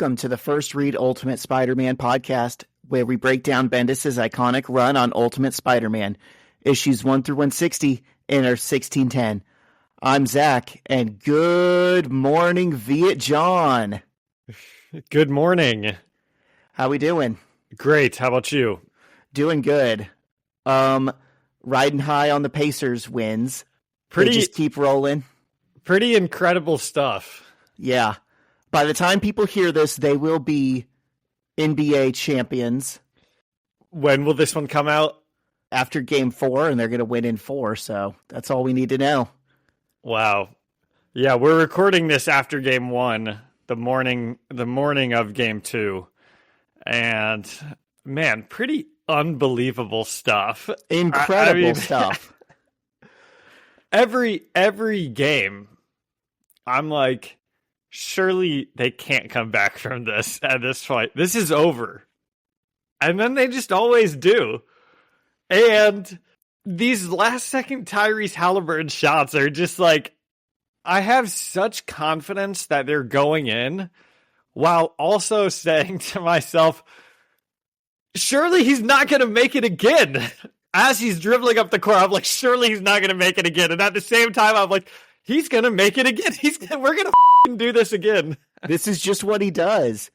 Welcome to the First Read Ultimate Spider-Man podcast, where we break down Bendis' iconic run on Ultimate Spider-Man, issues 1 through 160 in our 1610. I'm Zach, and good morning, Viet John. Good morning. How we doing? Great. How about you? Doing good. Riding high on the Pacers wins. They just keep rolling. Pretty incredible stuff. Yeah. By the time people hear this, they will be NBA champions. When will this one come out? After game 4, and they're going to win in 4, so that's all we need to know. Wow. Yeah, we're recording this after game 1, the morning of game 2. And man, pretty unbelievable stuff. Incredible stuff. Every game, I'm like, surely they can't come back from this at this point. This is over. And then they just always do. And these last second Tyrese Halliburton shots are just like, I have such confidence that they're going in, while also saying to myself, surely he's not going to make it again. As he's dribbling up the court, I'm like, surely he's not going to make it again. And at the same time, I'm like, he's going to make it again. We're going to do this again. This is just what he does.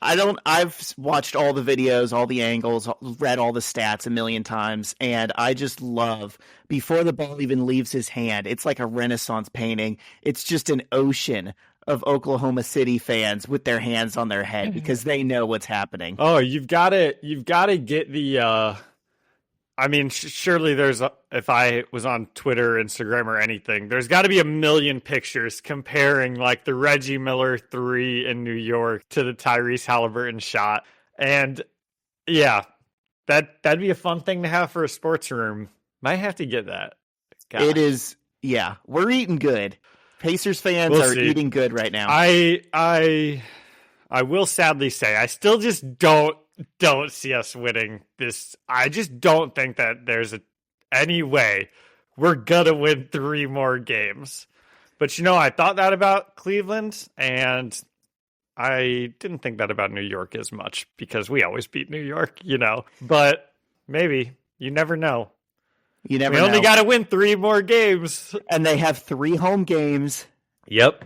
I've watched all the videos, all the angles, read all the stats a million times, and I just love, before the ball even leaves his hand, it's like a Renaissance painting. It's just an ocean of Oklahoma City fans with their hands on their head because they know what's happening. Oh, you've got to get the, surely if I was on Twitter, Instagram, or anything, there's got to be a million pictures comparing like the Reggie Miller 3 in New York to the Tyrese Halliburton shot. And yeah, that'd be a fun thing to have for a sports room. Might have to get that. Gosh. It is. Yeah, we're eating good. Pacers fans are eating good right now. I will sadly say, I still just don't see us winning this. I just don't think that there's any way we're gonna win 3 more games. But I thought that about Cleveland, and I didn't think that about New York as much because we always beat New York, But maybe, you never know. You never know. We only got to win 3 more games. And they have 3 home games. Yep.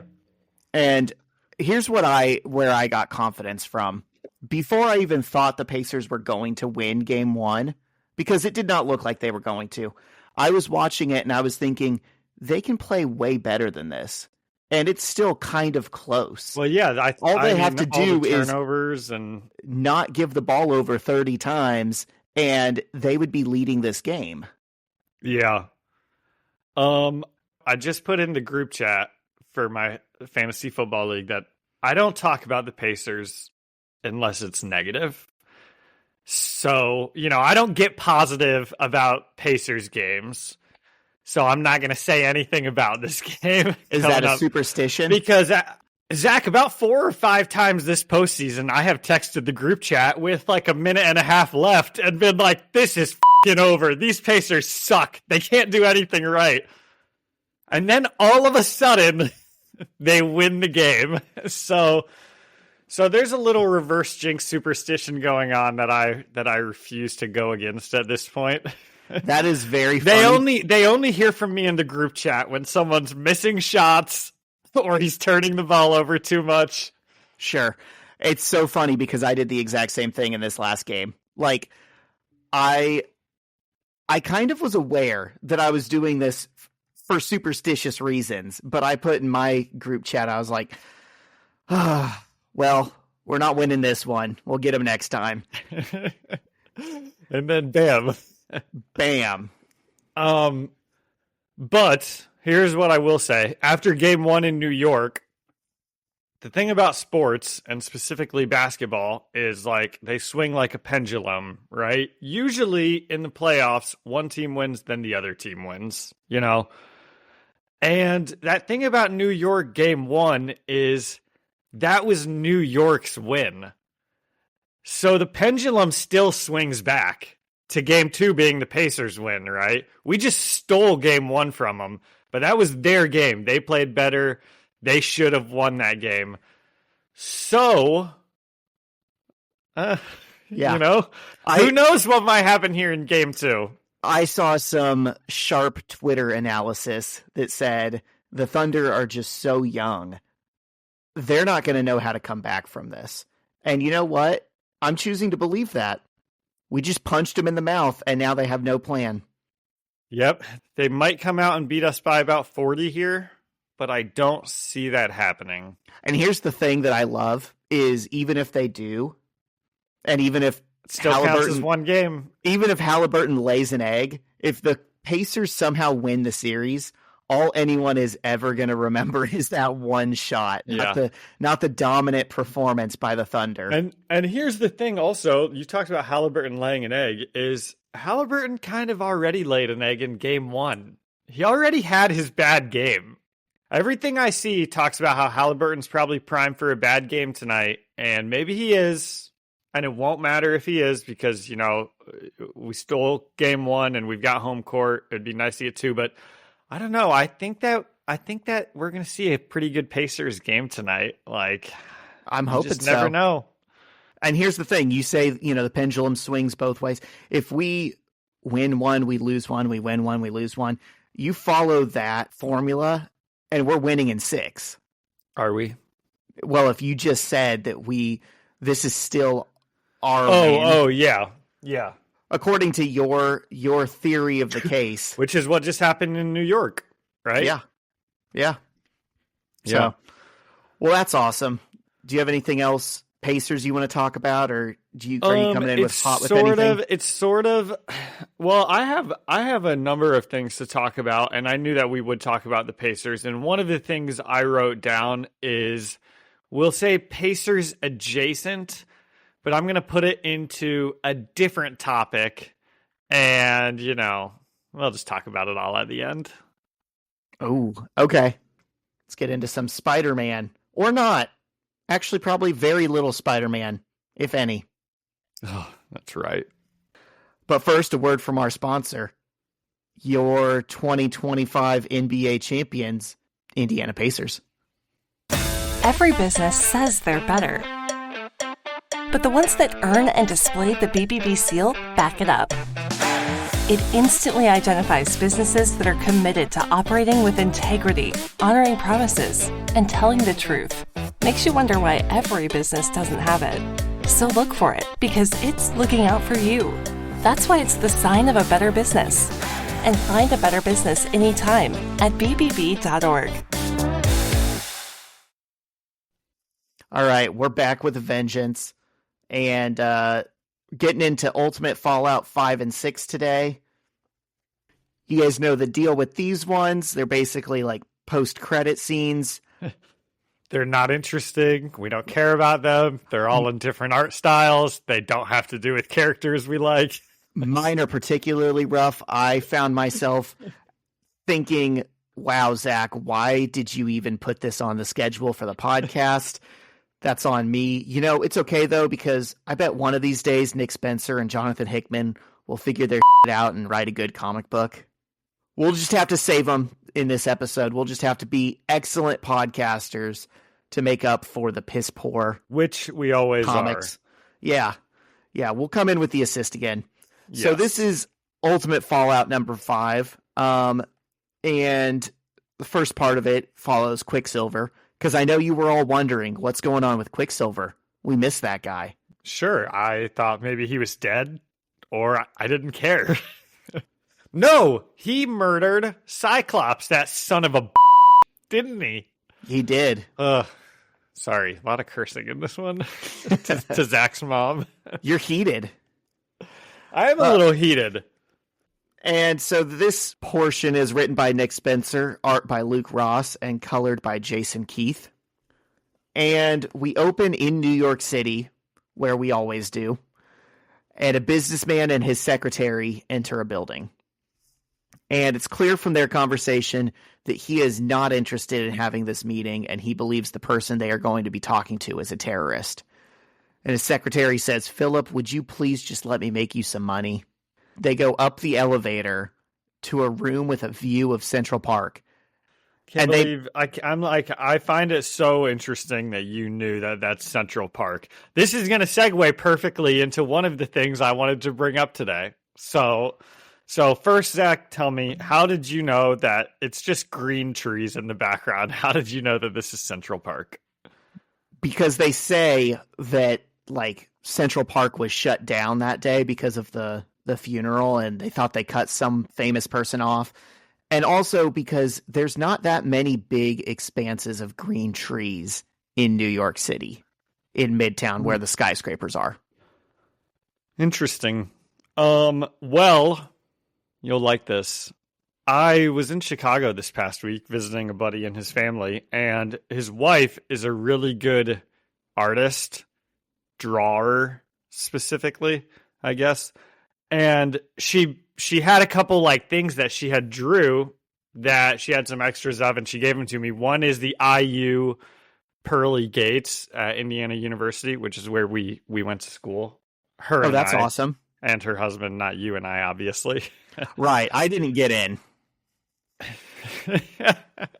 And here's where I got confidence from. Before I even thought the Pacers were going to win game 1, because it did not look like they were going to, I was watching it and I was thinking, they can play way better than this. And it's still kind of close. Well, yeah. All they have to do is turnovers and not give the ball over 30 times, and they would be leading this game. Yeah. I just put in the group chat for my fantasy football league that I don't talk about the Pacers unless it's negative. So, I don't get positive about Pacers games. So I'm not going to say anything about this game. Is that a superstition? Because, Zach, about 4 or 5 times this postseason, I have texted the group chat with like a minute and a half left and been like, this is f***ing over. These Pacers suck. They can't do anything right. And then all of a sudden, they win the game. So there's a little reverse jinx superstition going on that I refuse to go against at this point. That is very funny. They only hear from me in the group chat when someone's missing shots or he's turning the ball over too much. Sure. It's so funny because I did the exact same thing in this last game. Like, I kind of was aware that I was doing this for superstitious reasons, but I put in my group chat, I was like, well, we're not winning this one. We'll get them next time. And then bam. Bam. But here's what I will say. After game 1 in New York, the thing about sports, and specifically basketball, is like they swing like a pendulum, right? Usually in the playoffs, one team wins, then the other team wins, And that thing about New York game 1 is that was New York's win. So the pendulum still swings back to game 2 being the Pacers win, right? We just stole game 1 from them, but that was their game. They played better. They should have won that game. So, Yeah. you know, who knows what might happen here in game 2? I saw some sharp Twitter analysis that said the Thunder are just so young. They're not going to know how to come back from this. And you know what? I'm choosing to believe that. We just punched them in the mouth, and now they have no plan. Yep. They might come out and beat us by about 40 here, but I don't see that happening. And here's the thing that I love is even if they do, and even if it still counts as one game. Even if Halliburton lays an egg, if the Pacers somehow win the series, all anyone is ever going to remember is that one shot, not the dominant performance by the Thunder. And here's the thing also, you talked about Halliburton laying an egg, is Halliburton kind of already laid an egg in game 1. He already had his bad game. Everything I see talks about how Halliburton's probably primed for a bad game tonight, and maybe he is, and it won't matter if he is because, we stole game 1 and we've got home court. It'd be nice to get 2, but I don't know. I think that we're going to see a pretty good Pacers game tonight. Like, I'm hoping just never know. And here's the thing. You say, the pendulum swings both ways. If we win one, we lose one. We win one, we lose one. You follow that formula, and we're winning in 6. Are we? Well, if you just said that this is still our win. Oh, yeah. Yeah. According to your theory of the case. Which is what just happened in New York, right? Yeah. So, well, that's awesome. Do you have anything else, Pacers, you want to talk about, or are you coming in with anything? It's sort of. Well, I have a number of things to talk about, and I knew that we would talk about the Pacers. And one of the things I wrote down is, we'll say Pacers adjacent, but I'm going to put it into a different topic, and we'll just talk about it all at the end. Oh, okay. Let's get into some Spider-Man, or not. Actually, probably very little Spider-Man, if any. Oh, that's right. But first, a word from our sponsor. Your 2025 NBA champions, Indiana Pacers. Every business says they're better. But the ones that earn and display the BBB seal back it up. It instantly identifies businesses that are committed to operating with integrity, honoring promises, and telling the truth. Makes you wonder why every business doesn't have it. So look for it, because it's looking out for you. That's why it's the sign of a better business. And find a better business anytime at bbb.org. All right, we're back with a vengeance. And getting into Ultimate Fallout 5 and 6 today. You guys know the deal with these ones. They're basically like post-credit scenes. They're not interesting. We don't care about them. They're all in different art styles. They don't have to do with characters we like. Mine are particularly rough. I found myself thinking, wow, Zach, why did you even put this on the schedule for the podcast? That's on me. It's okay, though, because I bet one of these days Nick Spencer and Jonathan Hickman will figure their shit out and write a good comic book. We'll just have to save them in this episode. We'll just have to be excellent podcasters to make up for the piss poor. Which we always comics. Are. Yeah. We'll come in with the assist again. Yes. So this is Ultimate Fallout number 5. And the first part of it follows Quicksilver. Because I know you were all wondering what's going on with Quicksilver. We missed that guy. Sure. I thought maybe he was dead, or I didn't care. No, he murdered Cyclops, that son of a didn't he? He did. Sorry, a lot of cursing in this one to Zach's mom. You're heated. I am a little heated. And so this portion is written by Nick Spencer, art by Luke Ross, and colored by Jason Keith. And we open in New York City, where we always do. And a businessman and his secretary enter a building. And it's clear from their conversation that he is not interested in having this meeting, and he believes the person they are going to be talking to is a terrorist. And his secretary says, "Philip, would you please just let me make you some money?" They go up the elevator to a room with a view of Central Park. Can't believe I'm like, I find it so interesting that you knew that that's Central Park. This is going to segue perfectly into one of the things I wanted to bring up today. So first, Zach, tell me, how did you know that it's just green trees in the background? How did you know that this is Central Park? Because they say that like Central Park was shut down that day because of the funeral, and they thought they cut some famous person off. And also because there's not that many big expanses of green trees in New York City, in Midtown, where the skyscrapers are. Interesting. Well, you'll like this. I was in Chicago this past week visiting a buddy and his family, and his wife is a really good artist, drawer specifically, I guess. And she had a couple like things that she had drew that she had some extras of, and she gave them to me. One is the IU pearly gates at Indiana University, which is where we went to school. That's awesome. And her husband, not you and I, obviously. Right. I didn't get in.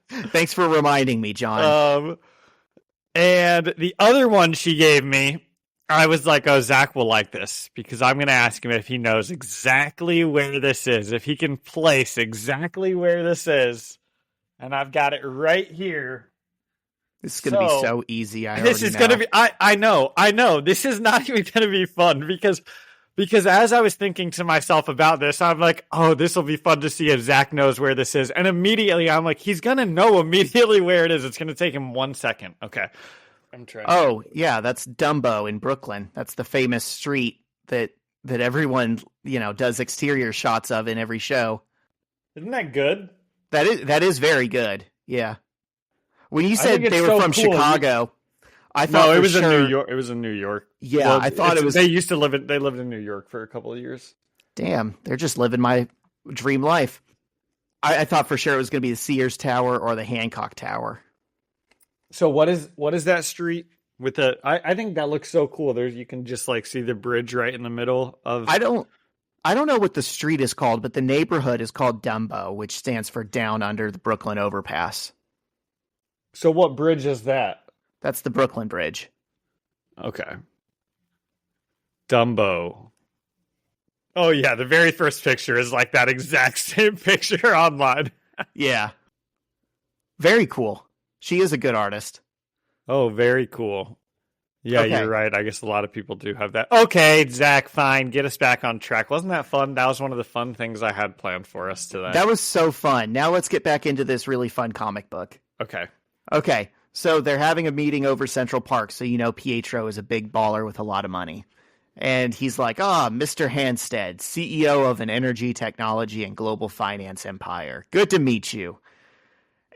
Thanks for reminding me, John. And the other one she gave me, I was like, oh, Zach will like this, because I'm going to ask him if he knows exactly where this is, if he can place exactly where this is. And I've got it right here. This is going to be so easy. This is going to be, I know. This is not even going to be fun because as I was thinking to myself about this, I'm like, oh, this will be fun to see if Zach knows where this is. And immediately I'm like, he's going to know immediately where it is. It's going to take him 1 second. Okay. I'm trying. Oh, yeah, that's Dumbo in Brooklyn. That's the famous street that everyone, does exterior shots of in every show. Isn't that good? That is very good. Yeah. When you said they were from cool. Chicago, I thought it was in New York. It was in New York. Yeah, well, I thought it was. They lived in New York for a couple of years. Damn, they're just living my dream life. I thought for sure it was going to be the Sears Tower or the Hancock Tower. So what is that street with the? I think that looks so cool. You can just like see the bridge right in the middle of. I don't know what the street is called, but the neighborhood is called Dumbo, which stands for Down Under the Brooklyn Overpass. So what bridge is that? That's the Brooklyn Bridge. Okay. Dumbo. Oh yeah, the very first picture is like that exact same picture online. Yeah. Very cool. She is a good artist. Oh, very cool. Yeah, Okay. You're right. I guess a lot of people do have that. Okay, Zach, fine. Get us back on track. Wasn't that fun? That was one of the fun things I had planned for us today. That was so fun. Now let's get back into this really fun comic book. Okay. So they're having a meeting over Central Park. So, Pietro is a big baller with a lot of money. And he's like, Mr. Hanstead, CEO of an energy, technology, and global finance empire. Good to meet you.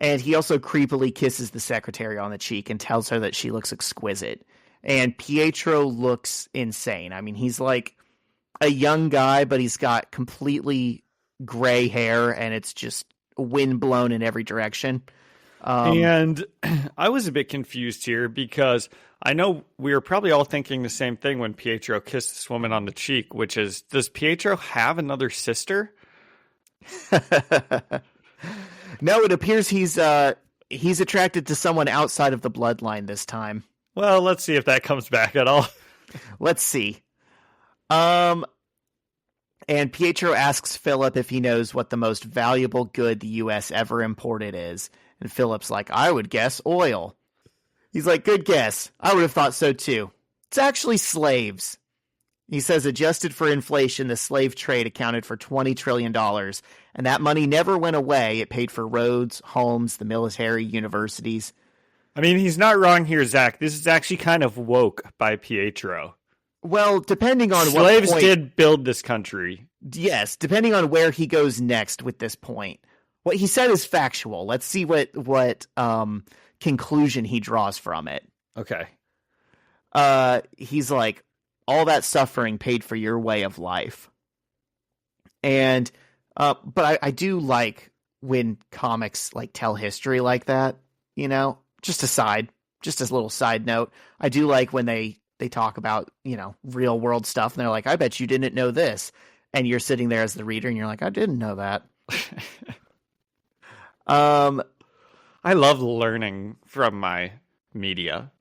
And he also creepily kisses the secretary on the cheek and tells her that she looks exquisite. And Pietro looks insane. I mean, he's like a young guy, but he's got completely gray hair, and it's just wind blown in every direction. And I was a bit confused here because I know we were probably all thinking the same thing when Pietro kissed this woman on the cheek, which is, does Pietro have another sister? No, it appears he's attracted to someone outside of the bloodline this time. Well, let's see if that comes back at all. Let's see. And Pietro asks Philip if he knows what the most valuable good the U.S. ever imported is. And Philip's like, I would guess oil. He's like, good guess. I would have thought so too. It's actually slaves. He says adjusted for inflation, the slave trade accounted for $20 trillion. And that money never went away. It paid for roads, homes, the military, universities. I mean, he's not wrong here, Zach. This is actually kind of woke by Pietro. Well, depending on Slaves what point, did build this country. Yes, depending on where he goes next with this point. What he said is factual. Let's see what conclusion he draws from it. Okay. He's like, all that suffering paid for your way of life. And but I do like when comics like tell history like that, just a little side note. I do like when they talk about, real world stuff, and they're like, I bet you didn't know this. And you're sitting there as the reader and you're like, I didn't know that. I love learning from my media.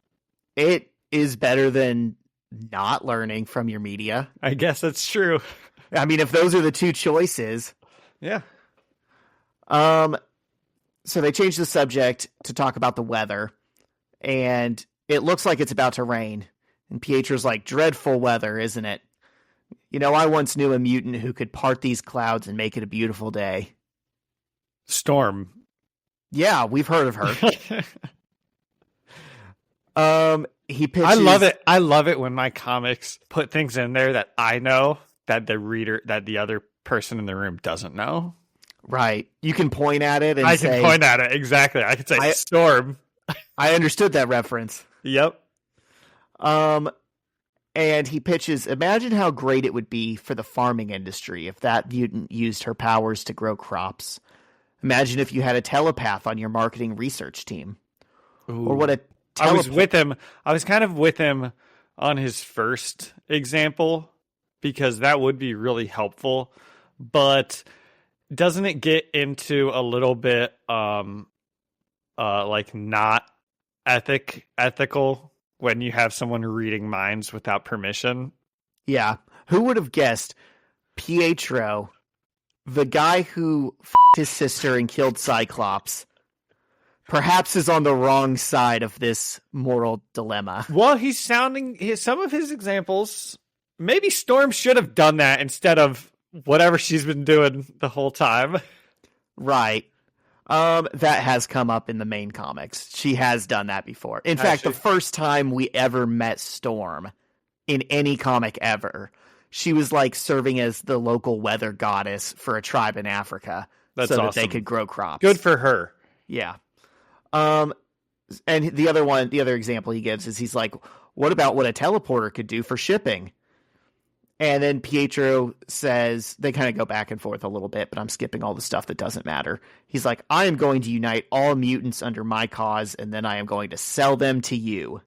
It is better than not learning from your media. I guess that's true. I mean, if those are the two choices. Yeah. So they changed the subject to talk about the weather, and it looks like it's about to rain. And Pietro's like, dreadful weather, isn't it? You know, I once knew a mutant who could part these clouds and make it a beautiful day. Storm. Yeah, we've heard of her. He pitches. I love it. I love it when my comics put things in there that I know that the other person in the room doesn't know. Right. You can point at it and I can point at it. Exactly. I can say storm. I understood that reference. Yep. And he pitches, imagine how great it would be for the farming industry if that mutant used her powers to grow crops. Imagine if you had a telepath on your marketing research team. Ooh. Or what a I was with him. I was kind of with him on his first example because that would be really helpful. But doesn't it get into a little bit like not ethical when you have someone reading minds without permission? Yeah. Who would have guessed Pietro, the guy who f***ed his sister and killed Cyclops, perhaps is on the wrong side of this moral dilemma? Well, he's sounding some of his examples. Maybe Storm should have done that instead of whatever she's been doing the whole time. Right. That has come up in the main comics. She has done that before. In fact, the first time we ever met Storm in any comic ever, she was like serving as the local weather goddess for a tribe in Africa. That's so awesome. That they could grow crops. Good for her. Yeah. And the other example he gives is he's like, what about what a teleporter could do for shipping? And then Pietro says, they kind of go back and forth a little bit, but I'm skipping all the stuff that doesn't matter. He's like, I am going to unite all mutants under my cause, and then I am going to sell them to you.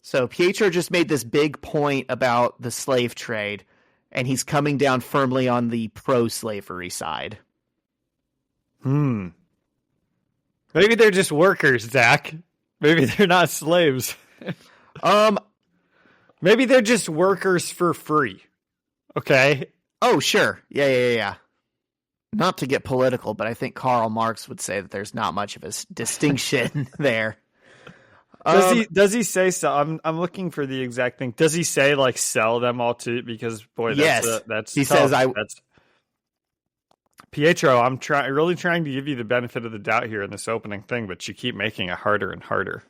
So Pietro just made this big point about the slave trade, and he's coming down firmly on the pro-slavery side. Maybe they're just workers, Zach. Maybe they're not slaves. Maybe they're just workers for free. Okay? Oh, sure. Yeah. Not to get political, but I think Karl Marx would say that there's not much of a distinction there. Does he say so? I'm looking for the exact thing. Does he say like sell them all to? Because boy, that's he tough. says Pietro, I'm really trying to give you the benefit of the doubt here in this opening thing, but you keep making it harder and harder.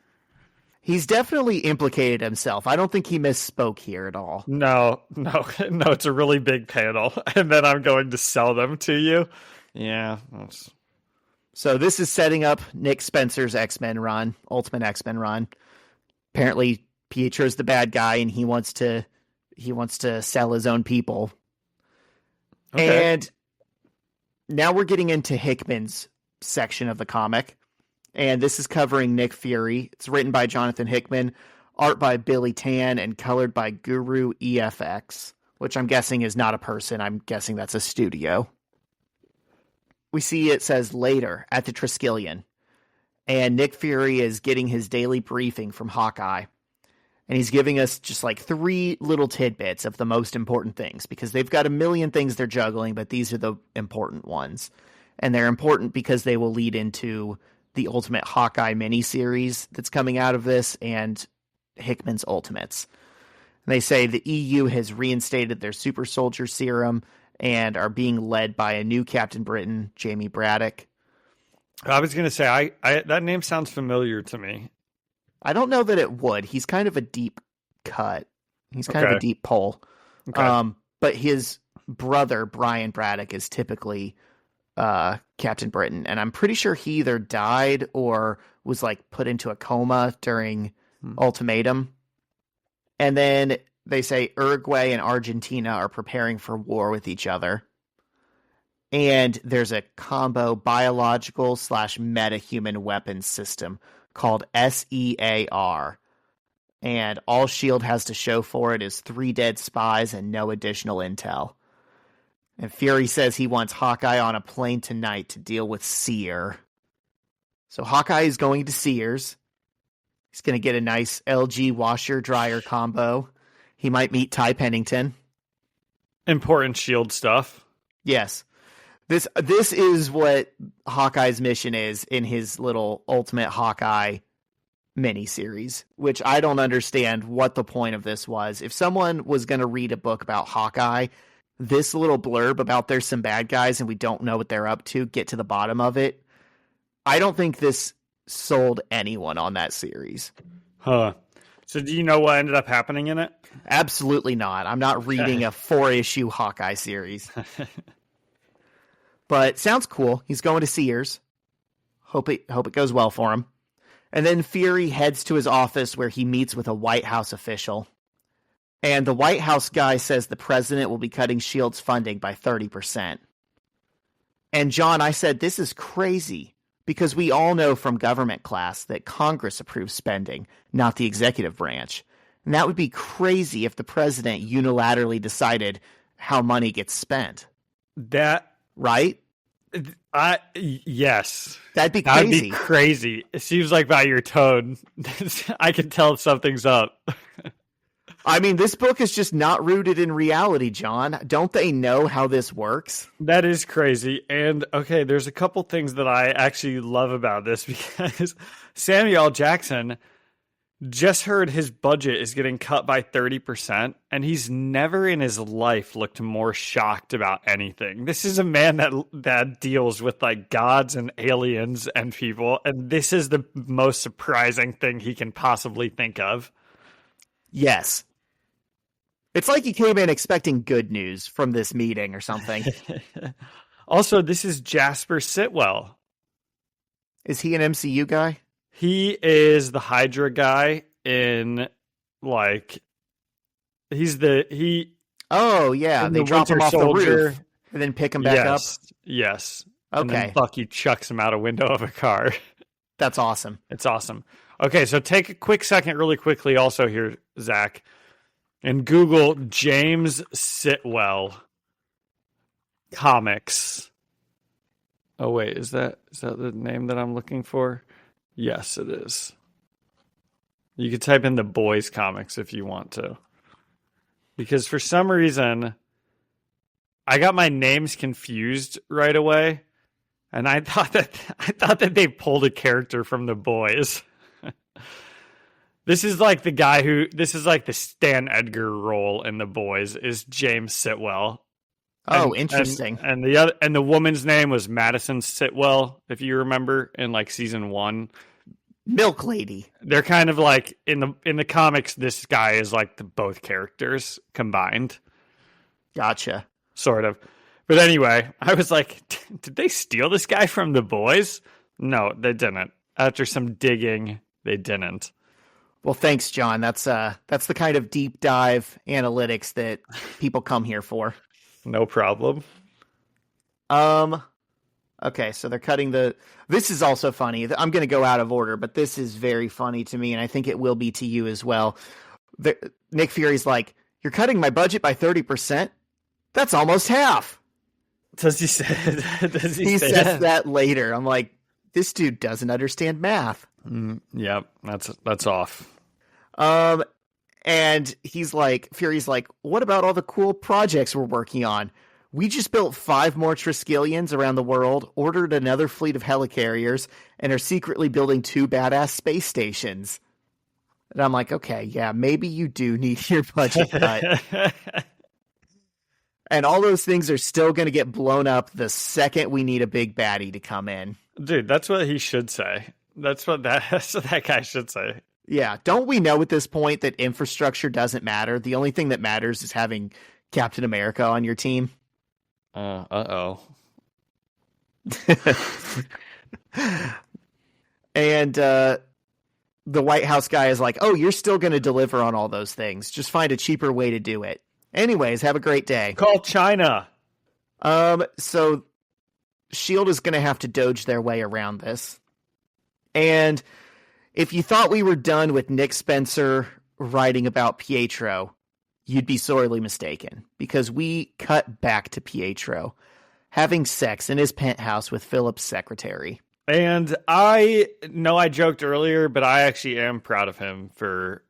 He's definitely implicated himself. I don't think he misspoke here at all. No, it's a really big panel, and then I'm going to sell them to you. Yeah. So this is setting up Nick Spencer's X-Men run, Ultimate X-Men run. Apparently, Pietro's the bad guy, and he wants to sell his own people. Okay. And now we're getting into Hickman's section of the comic. And this is covering Nick Fury. It's written by Jonathan Hickman, art by Billy Tan, and colored by Guru EFX, which I'm guessing is not a person. I'm guessing that's a studio. We see it says later at the Triskelion. And Nick Fury is getting his daily briefing from Hawkeye. And he's giving us just like 3 little tidbits of the most important things, because they've got a million things they're juggling, but these are the important ones. And they're important because they will lead into the Ultimate Hawkeye miniseries that's coming out of this and Hickman's Ultimates. And they say the EU has reinstated their super soldier serum and are being led by a new Captain Britain, Jamie Braddock. I was going to say, I that name sounds familiar to me. I don't know that it would. He's kind of a deep cut. He's kind of a deep pull. Okay. But his brother, Brian Braddock, is typically Captain Britain, and I'm pretty sure he either died or was like put into a coma during Ultimatum. And then they say Uruguay and Argentina are preparing for war with each other, and there's a combo biological / metahuman weapons system called SEAR, and all S.H.I.E.L.D. has to show for it is 3 dead spies and no additional intel. And Fury says he wants Hawkeye on a plane tonight to deal with Seer. So Hawkeye is going to Sears. He's going to get a nice LG washer-dryer combo. He might meet Ty Pennington. Important S.H.I.E.L.D. stuff. Yes. This is what Hawkeye's mission is in his little Ultimate Hawkeye miniseries, which I don't understand what the point of this was. If someone was going to read a book about Hawkeye, this little blurb about there's some bad guys and we don't know what they're up to, get to the bottom of it. I don't think this sold anyone on that series. Huh. So do you know what ended up happening in it? Absolutely not. I'm not reading a 4-issue Hawkeye series. But sounds cool. He's going to Sears. Hope it goes well for him. And then Fury heads to his office where he meets with a White House official. And the White House guy says the president will be cutting S.H.I.E.L.D.'s funding by 30%. And John, I said, this is crazy. Because we all know from government class that Congress approves spending, not the executive branch. And that would be crazy if the president unilaterally decided how money gets spent. Right? Yes. That'd be crazy. That'd be crazy. It seems like by your tone, I can tell something's up. I mean, this book is just not rooted in reality, John. Don't they know how this works? That is crazy. And okay, there's a couple things that I actually love about this because Samuel L. Jackson just heard his budget is getting cut by 30%, and he's never in his life looked more shocked about anything. This is a man that deals with like gods and aliens and people, and this is the most surprising thing he can possibly think of. Yes. It's like he came in expecting good news from this meeting or something. Also, this is Jasper Sitwell. Is he an MCU guy? He is the Hydra guy in, like, Oh, yeah, they drop him off the roof and then pick him back up? Yes. Okay. And then Bucky chucks him out a window of a car. That's awesome. It's awesome. Okay, so take a quick second really quickly also here, Zach, and Google James Sitwell comics. Oh, wait, is that the name that I'm looking for? Yes, it is. You could type in the boys comics if you want to. Because for some reason, I got my names confused right away. And I thought that they pulled a character from the boys. This is like the Stan Edgar role in the boys is James Sitwell. Oh, interesting. And the woman's name was Madison Sitwell, if you remember, in like season 1. Milk Lady. They're kind of like in the comics. This guy is like both characters combined. Gotcha. Sort of. But anyway, I was like, did they steal this guy from the boys? No, they didn't. After some digging, they didn't. Well, thanks, John. That's the kind of deep dive analytics that people come here for. No problem. Okay, so they're cutting this is also funny. I'm going to go out of order, but this is very funny to me, and I think it will be to you as well. Nick Fury's like, you're cutting my budget by 30%? That's almost half. Does he say he says that later. I'm like, this dude doesn't understand math. Yep, that's off. And Fury's like, what about all the cool projects we're working on? We just built 5 more Triskelions around the world, ordered another fleet of helicarriers, and are secretly building 2 badass space stations. And I'm like, okay, yeah, maybe you do need your budget cut. And all those things are still going to get blown up the second we need a big baddie to come in. Dude, that's what he should say. That's what that guy should say. Yeah. Don't we know at this point that infrastructure doesn't matter? The only thing that matters is having Captain America on your team. Uh-oh. And the White House guy is like, oh, you're still going to deliver on all those things. Just find a cheaper way to do it. Anyways, have a great day. Call China. So S.H.I.E.L.D. is going to have to doge their way around this. And if you thought we were done with Nick Spencer writing about Pietro, you'd be sorely mistaken, because we cut back to Pietro having sex in his penthouse with Philip's secretary. And I know I joked earlier, but I actually am proud of him for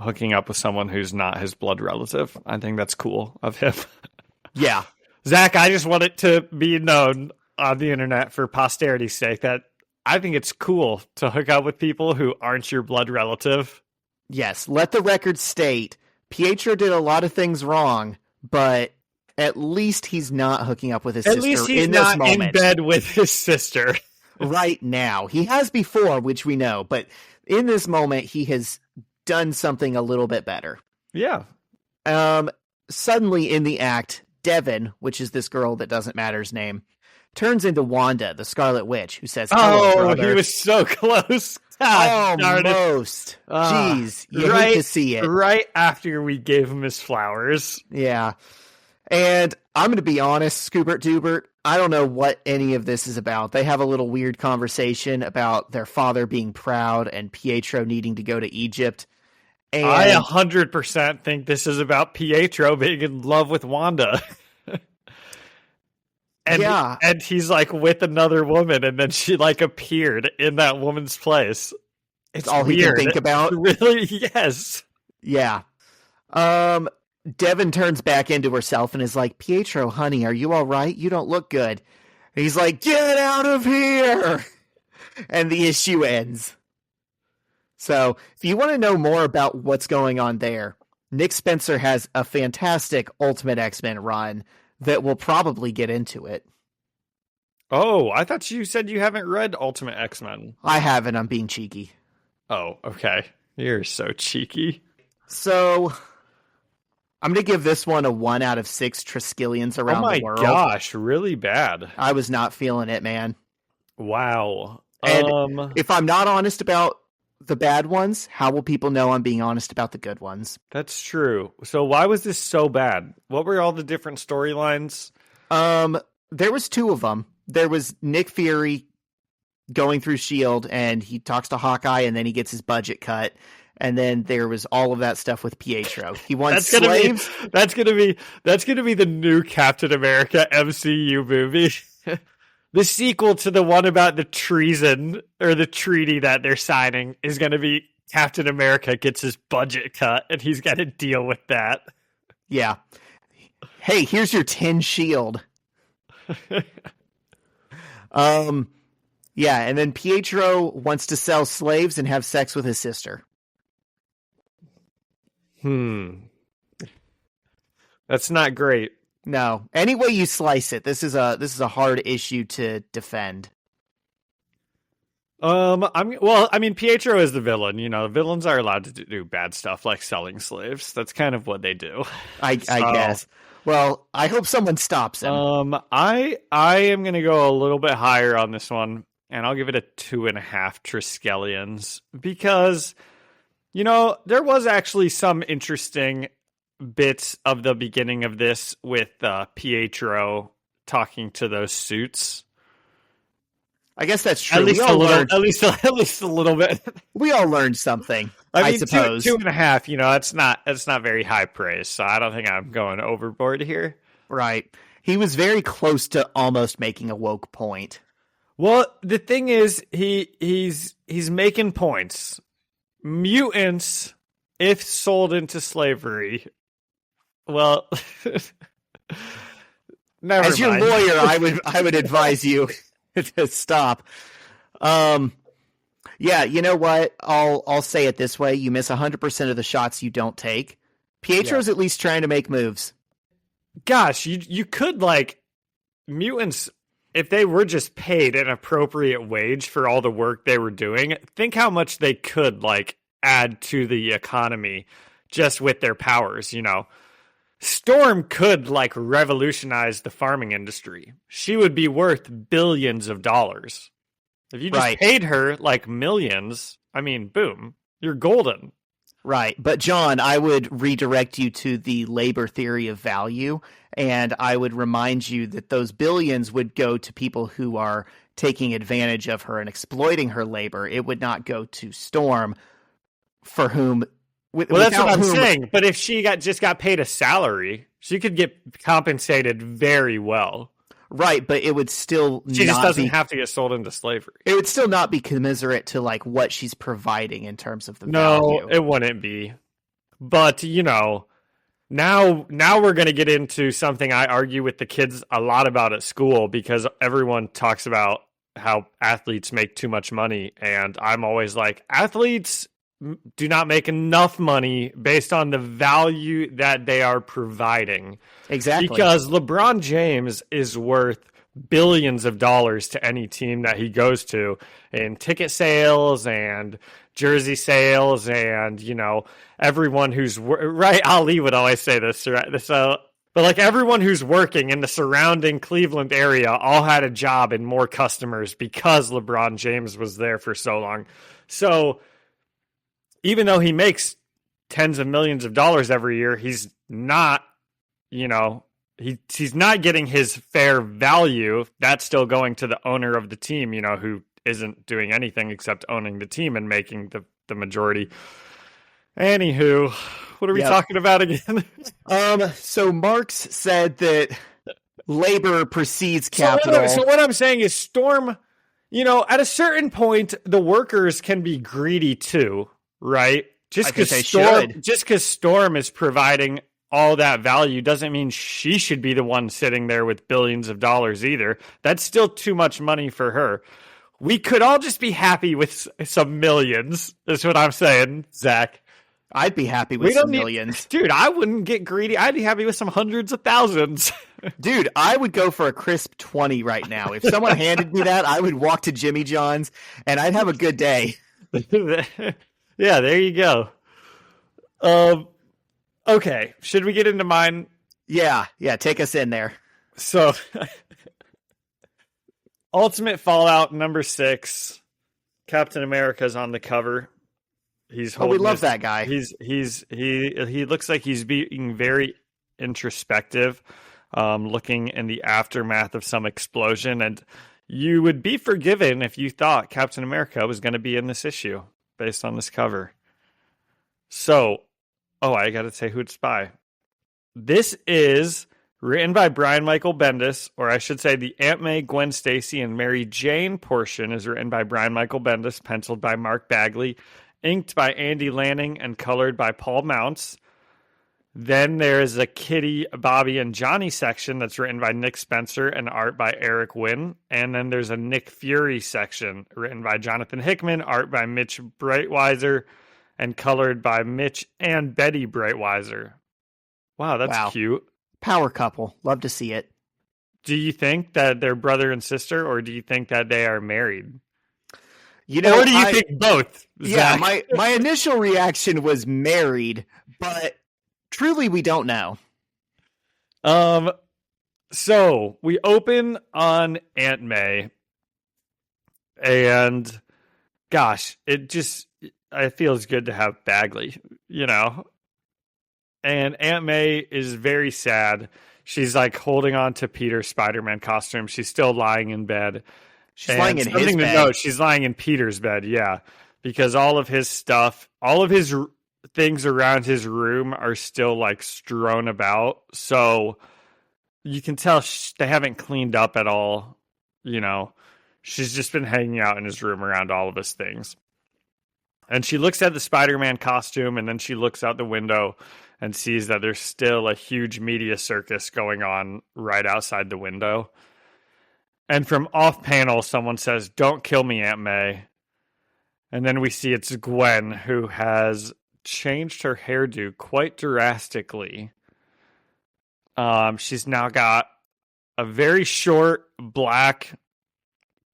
hooking up with someone who's not his blood relative. I think that's cool of him. Yeah. Zach, I just want it to be known on the internet for posterity's sake that I think it's cool to hook up with people who aren't your blood relative. Yes, let the record state, Pietro did a lot of things wrong, but at least he's not hooking up with his sister in this moment. At least he's not in bed with his sister. Right now. He has before, which we know, but in this moment, he has done something a little bit better. Yeah. Suddenly in the act, Devin, which is this girl that doesn't matter's name, turns into Wanda, the Scarlet Witch, who says, "Hello, brother." He was so close. Almost. Jeez, you hate to see it. Right after we gave him his flowers. Yeah. And I'm going to be honest, Scoobert Dubert, I don't know what any of this is about. They have a little weird conversation about their father being proud and Pietro needing to go to Egypt. And I 100% think this is about Pietro being in love with Wanda. And he's like with another woman, and then she like appeared in that woman's place. It's all weird. He can think about. Really? Yes. Yeah. Devin turns back into herself and is like, "Pietro, honey, are you all right? You don't look good." And he's like, "Get out of here!" And the issue ends. So, if you want to know more about what's going on there, Nick Spencer has a fantastic Ultimate X-Men run that will probably get into it. Oh, I thought you said you haven't read Ultimate X-Men. I haven't. I'm being cheeky. Oh, okay. You're so cheeky. So, I'm going to give this one a 1 out of 6 Triskelions around the world. Oh my gosh, really bad. I was not feeling it, man. Wow. And if I'm not honest about the bad ones, how will people know I'm being honest about the good ones? That's true. So why was this so bad? What were all the different storylines? There was 2 of them. There was Nick Fury going through S.H.I.E.L.D. and he talks to Hawkeye and then he gets his budget cut. And then there was all of that stuff with Pietro. He wants slaves. That's gonna be the new Captain America MCU movie. The sequel to the one about the treason or the treaty that they're signing is gonna be Captain America gets his budget cut and he's got to deal with that. Yeah. Hey, here's your 10 shield. Yeah, and then Pietro wants to sell slaves and have sex with his sister. That's not great. No. Any way you slice it, this is a hard issue to defend. Pietro is the villain. You know, villains are allowed to do bad stuff like selling slaves. That's kind of what they do. I guess. Well, I hope someone stops him. I am going to go a little bit higher on this one, and I'll give it a 2.5 Triskelions because, you know, there was actually some interesting bits of the beginning of this with Pietro talking to those suits. I guess that's true. At least a little bit. We all learned something. I suppose 2.5. You know, it's not very high praise, so I don't think I'm going overboard here. Right. He was very close to almost making a woke point. Well, the thing is, he's making points. Mutants, if sold into slavery, well, never As mind. your lawyer, I would advise you to stop. Yeah, you know what? I'll say it this way: you miss 100% of the shots you don't take. Pietro's at least trying to make moves. Gosh, you could like mutants if they were just paid an appropriate wage for all the work they were doing. Think how much they could like add to the economy just with their powers. You know, Storm could like revolutionize the farming industry. She would be worth billions of dollars. If you just paid her like millions, I mean, boom, you're golden. Right. But John, I would redirect you to the labor theory of value, and I would remind you that those billions would go to people who are taking advantage of her and exploiting her labor. It would not go to Storm, for whom... Well, that's what I'm saying. But if she just got paid a salary, she could get compensated very well. Right, but it would still She just not doesn't be, have to get sold into slavery. it would still not be commiserate to like what she's providing in terms of the No, value. it wouldn't be. But, now we're going to get into something I argue with the kids a lot about at school, because everyone talks about how athletes make too much money. And I'm always like, athletes do not make enough money based on the value that they are providing. Exactly. Because LeBron James is worth billions of dollars to any team that he goes to in ticket sales and jersey sales, and everyone who's right. Ali would always say this, right? But like everyone who's working in the surrounding Cleveland area all had a job and more customers because LeBron James was there for so long. So even though he makes tens of millions of dollars every year, he's not, he's not getting his fair value. That's still going to the owner of the team, who isn't doing anything except owning the team and making the majority. Anywho, what are we talking about again? So Marx said that labor precedes capital. So what I'm saying is Storm, at a certain point, the workers can be greedy too, right? Just because Storm is providing all that value doesn't mean she should be the one sitting there with billions of dollars either. That's still too much money for her. We could all just be happy with some millions, is what I'm saying, Zach. I'd be happy with some millions. Dude, I wouldn't get greedy. I'd be happy with some hundreds of thousands. Dude, I would go for a crisp 20 right now. If someone handed me that, I would walk to Jimmy John's and I'd have a good day. Yeah, there you go. Okay, should we get into mine? Yeah, take us in there. So, Ultimate Fallout number 6. Captain America's on the cover. We love that guy. He looks like he's being very introspective, looking in the aftermath of some explosion, and you would be forgiven if you thought Captain America was going to be in this issue based on this cover. So, I got to say who it's by. This is written by Brian Michael Bendis, or I should say the Aunt May, Gwen Stacy, and Mary Jane portion is written by Brian Michael Bendis, penciled by Mark Bagley, inked by Andy Lanning, and colored by Paul Mounts. Then there's a Kitty, Bobby, and Johnny section that's written by Nick Spencer and art by Eric Wynn. And then there's a Nick Fury section written by Jonathan Hickman, art by Mitch Breitweiser, and colored by Mitch and Betty Breitweiser. Wow, that's cute. Power couple. Love to see it. Do you think that they're brother and sister, or do you think that they are married? Or do you think both? Yeah, Zach? my initial reaction was married, but truly we don't know. So we open on Aunt May, and gosh, it feels good to have Bagley, And Aunt May is very sad. She's like holding on to Peter's Spider-Man costume. She's still lying in bed. She's lying in his bed. She's lying in Peter's bed, yeah. Because all of his stuff, all of his things around his room are still like strewn about. So you can tell they haven't cleaned up at all. She's just been hanging out in his room around all of his things. And she looks at the Spider-Man costume, and then she looks out the window and sees that there's still a huge media circus going on right outside the window. And from off panel, someone says, "Don't kill me, Aunt May." And then we see it's Gwen, who has changed her hairdo quite drastically. She's now got a very short black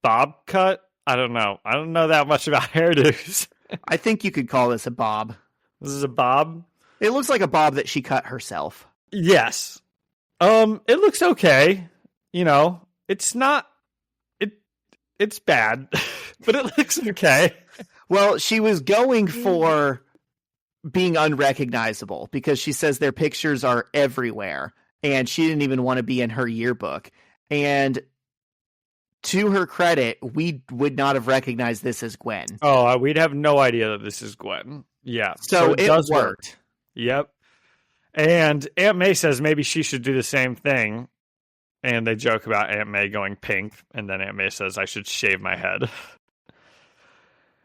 bob cut. I don't know. I don't know that much about hairdos. I think you could call this a bob. This is a bob? It looks like a bob that she cut herself. Yes. It looks okay. It's not, it's bad, but it looks okay. Well, she was going for being unrecognizable because she says their pictures are everywhere and she didn't even want to be in her yearbook. And to her credit, we would not have recognized this as Gwen. Oh, we'd have no idea that this is Gwen. Yeah. So it does worked. Work. Yep. And Aunt May says maybe she should do the same thing. And they joke about Aunt May going pink, and then Aunt May says, I should shave my head.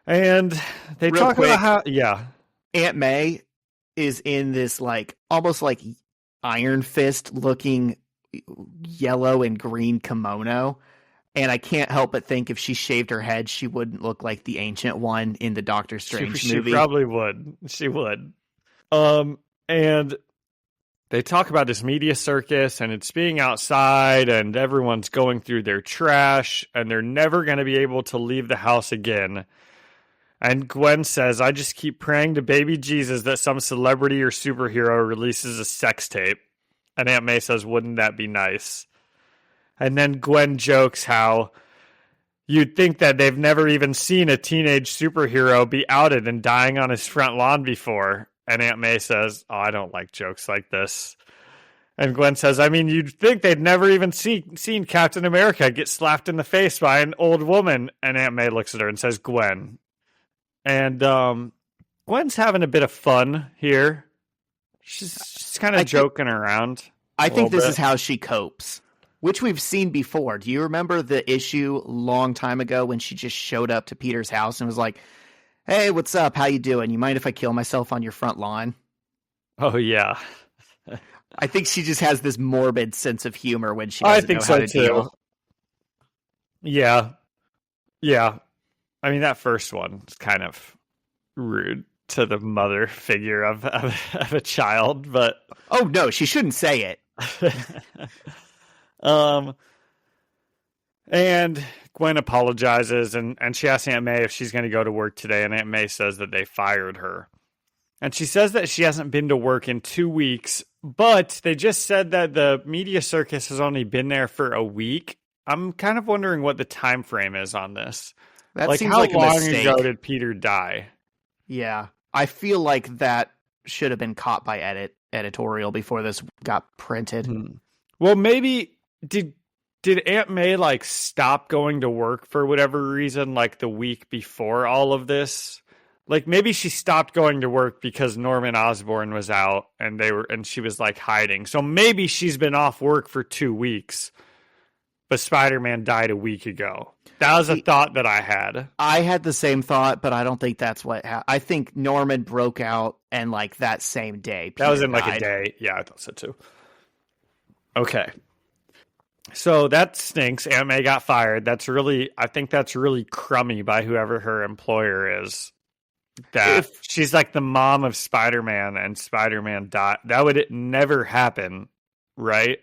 And they Real talk quick, about how, yeah. Aunt May is in this like almost like Iron Fist looking yellow and green kimono. And I can't help but think if she shaved her head, she wouldn't look like the Ancient One in the Doctor Strange movie. She probably would. She would. And they talk about this media circus, and it's being outside, and everyone's going through their trash, and they're never going to be able to leave the house again. And Gwen says, I just keep praying to baby Jesus that some celebrity or superhero releases a sex tape. And Aunt May says, wouldn't that be nice? And then Gwen jokes how you'd think that they've never even seen a teenage superhero be outed and dying on his front lawn before. And Aunt May says, oh, I don't like jokes like this. And Gwen says, I mean, you'd think they'd never even seen Captain America get slapped in the face by an old woman. And Aunt May looks at her and says, Gwen. And Gwen's having a bit of fun here. She's kind of joking around. I think this is how she copes, which we've seen before. Do you remember the issue a long time ago when she just showed up to Peter's house and was like, hey, what's up? How you doing? You mind if I kill myself on your front lawn? Oh, yeah. I think she just has this morbid sense of humor when she doesn't know how to deal. Yeah. Yeah. I mean, that first one is kind of rude to the mother figure of a child, but... Oh, no, she shouldn't say it. And Gwen apologizes, and she asks Aunt May if she's going to go to work today, and Aunt May says that they fired her. And she says that she hasn't been to work in 2 weeks, but they just said that the media circus has only been there for a week. I'm kind of wondering what the time frame is on this. That like, seems how like a long mistake. ago did Peter die? Yeah, I feel like that should have been caught by editorial before this got printed. Well, maybe did Aunt May like stop going to work for whatever reason, like the week before all of this? Like maybe she stopped going to work because Norman Osborn was out and she was like hiding. So maybe she's been off work for 2 weeks, but Spider-Man died a week ago. That was a thought that I had. I had the same thought, but I don't think that's what happened. I think Norman broke out and like that same day. That was in died. like a day. Yeah, I thought so too. Okay. So that stinks. Aunt May got fired. I think that's really crummy by whoever her employer is. That she's like the mom of Spider-Man and Spider-Man died. That would never happen, right?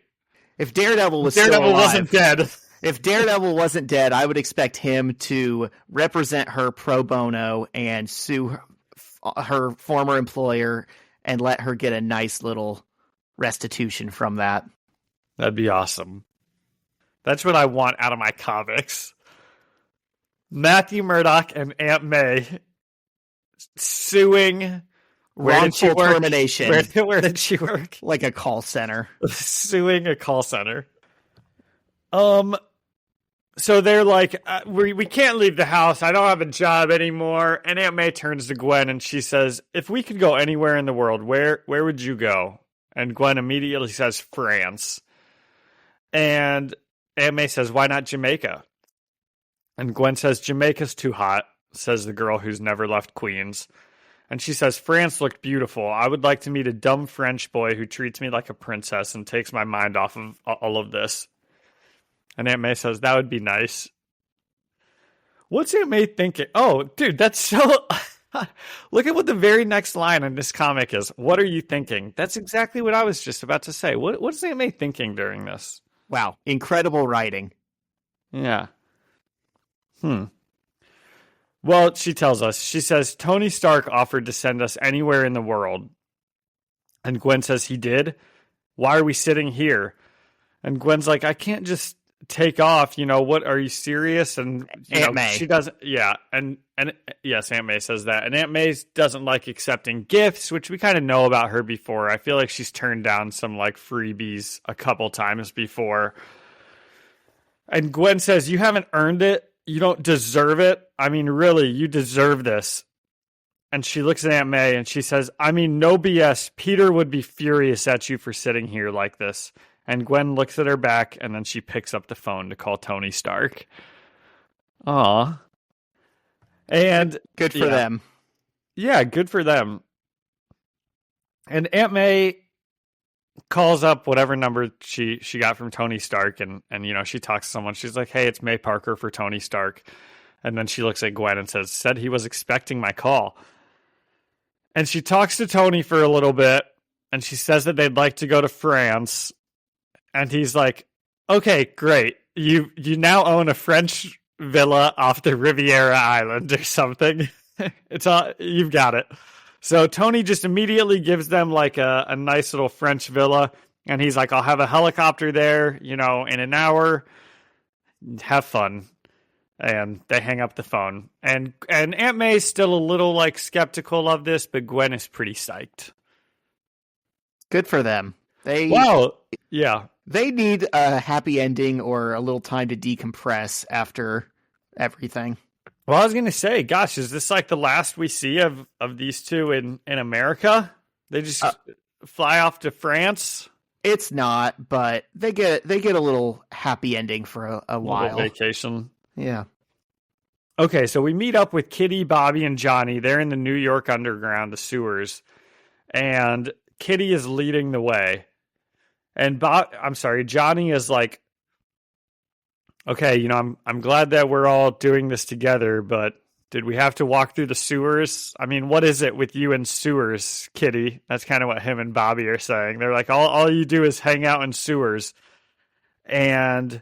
If Daredevil wasn't dead. If Daredevil wasn't dead, I would expect him to represent her pro bono and sue her former employer and let her get a nice little restitution from that. That'd be awesome. That's what I want out of my comics. Matthew Murdock and Aunt May suing Wrongful termination. Where did she work? Like a call center. Suing a call center. So they're like, we can't leave the house. I don't have a job anymore. And Aunt May turns to Gwen and she says, if we could go anywhere in the world, where would you go? And Gwen immediately says, France. And Aunt May says, why not Jamaica? And Gwen says, Jamaica's too hot, says the girl who's never left Queens. And she says, France looked beautiful. I would like to meet a dumb French boy who treats me like a princess and takes my mind off of all of this. And Aunt May says, that would be nice. What's Aunt May thinking? Oh, dude, that's so... Look at what the very next line in this comic is. What are you thinking? That's exactly what I was just about to say. What's Aunt May thinking during this? Wow. Incredible writing. Yeah. Well, she tells us. She says, Tony Stark offered to send us anywhere in the world. And Gwen says, he did? Why are we sitting here? And Gwen's like, I can't just take off. You know, what? Are you serious? And Aunt May. She doesn't. Yeah. And yes, Aunt May says that. And Aunt May doesn't like accepting gifts, which we kind of know about her before. I feel like she's turned down some like freebies a couple times before. And Gwen says, you haven't earned it. You don't deserve it. I mean, really, you deserve this. And she looks at Aunt May and she says, I mean, no BS. Peter would be furious at you for sitting here like this. And Gwen looks at her back, and then she picks up the phone to call Tony Stark. Aw. And Good for them. Yeah, good for them. And Aunt May calls up whatever number she got from Tony Stark, and she talks to someone. She's like, hey, it's May Parker for Tony Stark. And then she looks at Gwen and said he was expecting my call. And she talks to Tony for a little bit, and she says that they'd like to go to France. And he's like, okay, great. You now own a French villa off the Riviera Island or something. It's all, you've got it. So Tony just immediately gives them like a nice little French villa. And he's like, I'll have a helicopter there, in an hour. Have fun. And they hang up the phone. And Aunt May's still a little like skeptical of this, but Gwen is pretty psyched. Good for them. Yeah. They need a happy ending or a little time to decompress after everything. Well, I was going to say, gosh, is this like the last we see of these two in America? They just fly off to France? It's not, but they get a little happy ending for a while. Vacation. Yeah. Okay, so we meet up with Kitty, Bobby, and Johnny. They're in the New York Underground, the sewers. And Kitty is leading the way. And Johnny is like, okay, I'm glad that we're all doing this together, but did we have to walk through the sewers? I mean, what is it with you and sewers, Kitty? That's kind of what him and Bobby are saying. They're like, all you do is hang out in sewers. And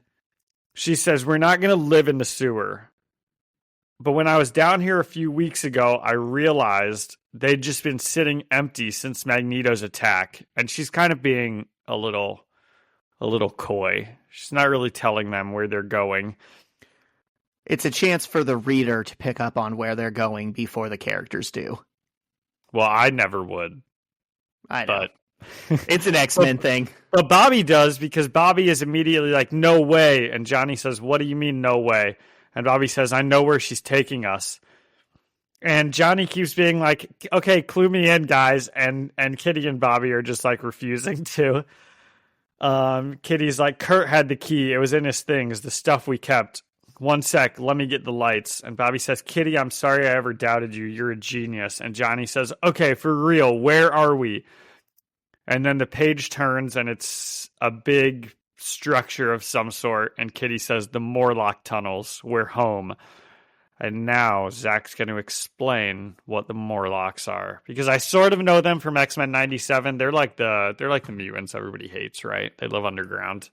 she says, we're not going to live in the sewer. But when I was down here a few weeks ago, I realized they'd just been sitting empty since Magneto's attack. And she's kind of being a little coy. She's not really telling them where they're going. It's a chance for the reader to pick up on where they're going before the characters do. Well, I never would. I know. But it's an X-Men thing. But Bobby does, because Bobby is immediately like, no way. And Johnny says, what do you mean, no way? And Bobby says, I know where she's taking us. And Johnny keeps being like, okay, clue me in, guys. And Kitty and Bobby are just like refusing to. Kitty's like, Kurt had the key. It was in his things, the stuff we kept. One sec, let me get the lights. And Bobby says, Kitty, I'm sorry I ever doubted you. You're a genius. And Johnny says, okay, for real, where are we? And then the page turns and it's a big structure of some sort. And Kitty says, the Morlock tunnels, we're home. And now Zach's going to explain what the Morlocks are, because I sort of know them from X-Men 97. They're like the mutants everybody hates, right? They live underground.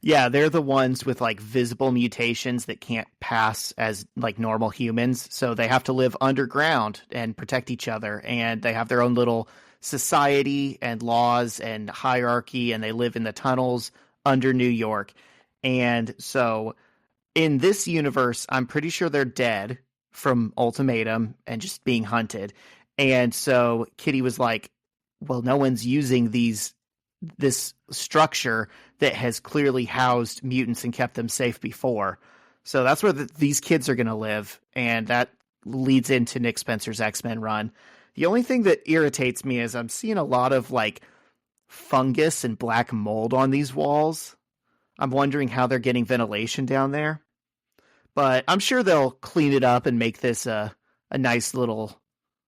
Yeah, they're the ones with like visible mutations that can't pass as like normal humans. So they have to live underground and protect each other. And they have their own little society and laws and hierarchy. And they live in the tunnels under New York. And so in this universe, I'm pretty sure they're dead from Ultimatum and just being hunted. And so Kitty was like, well, no one's using this structure that has clearly housed mutants and kept them safe before. So that's where these kids are going to live. And that leads into Nick Spencer's X-Men run. The only thing that irritates me is I'm seeing a lot of like fungus and black mold on these walls. I'm wondering how they're getting ventilation down there. But I'm sure they'll clean it up and make this a nice little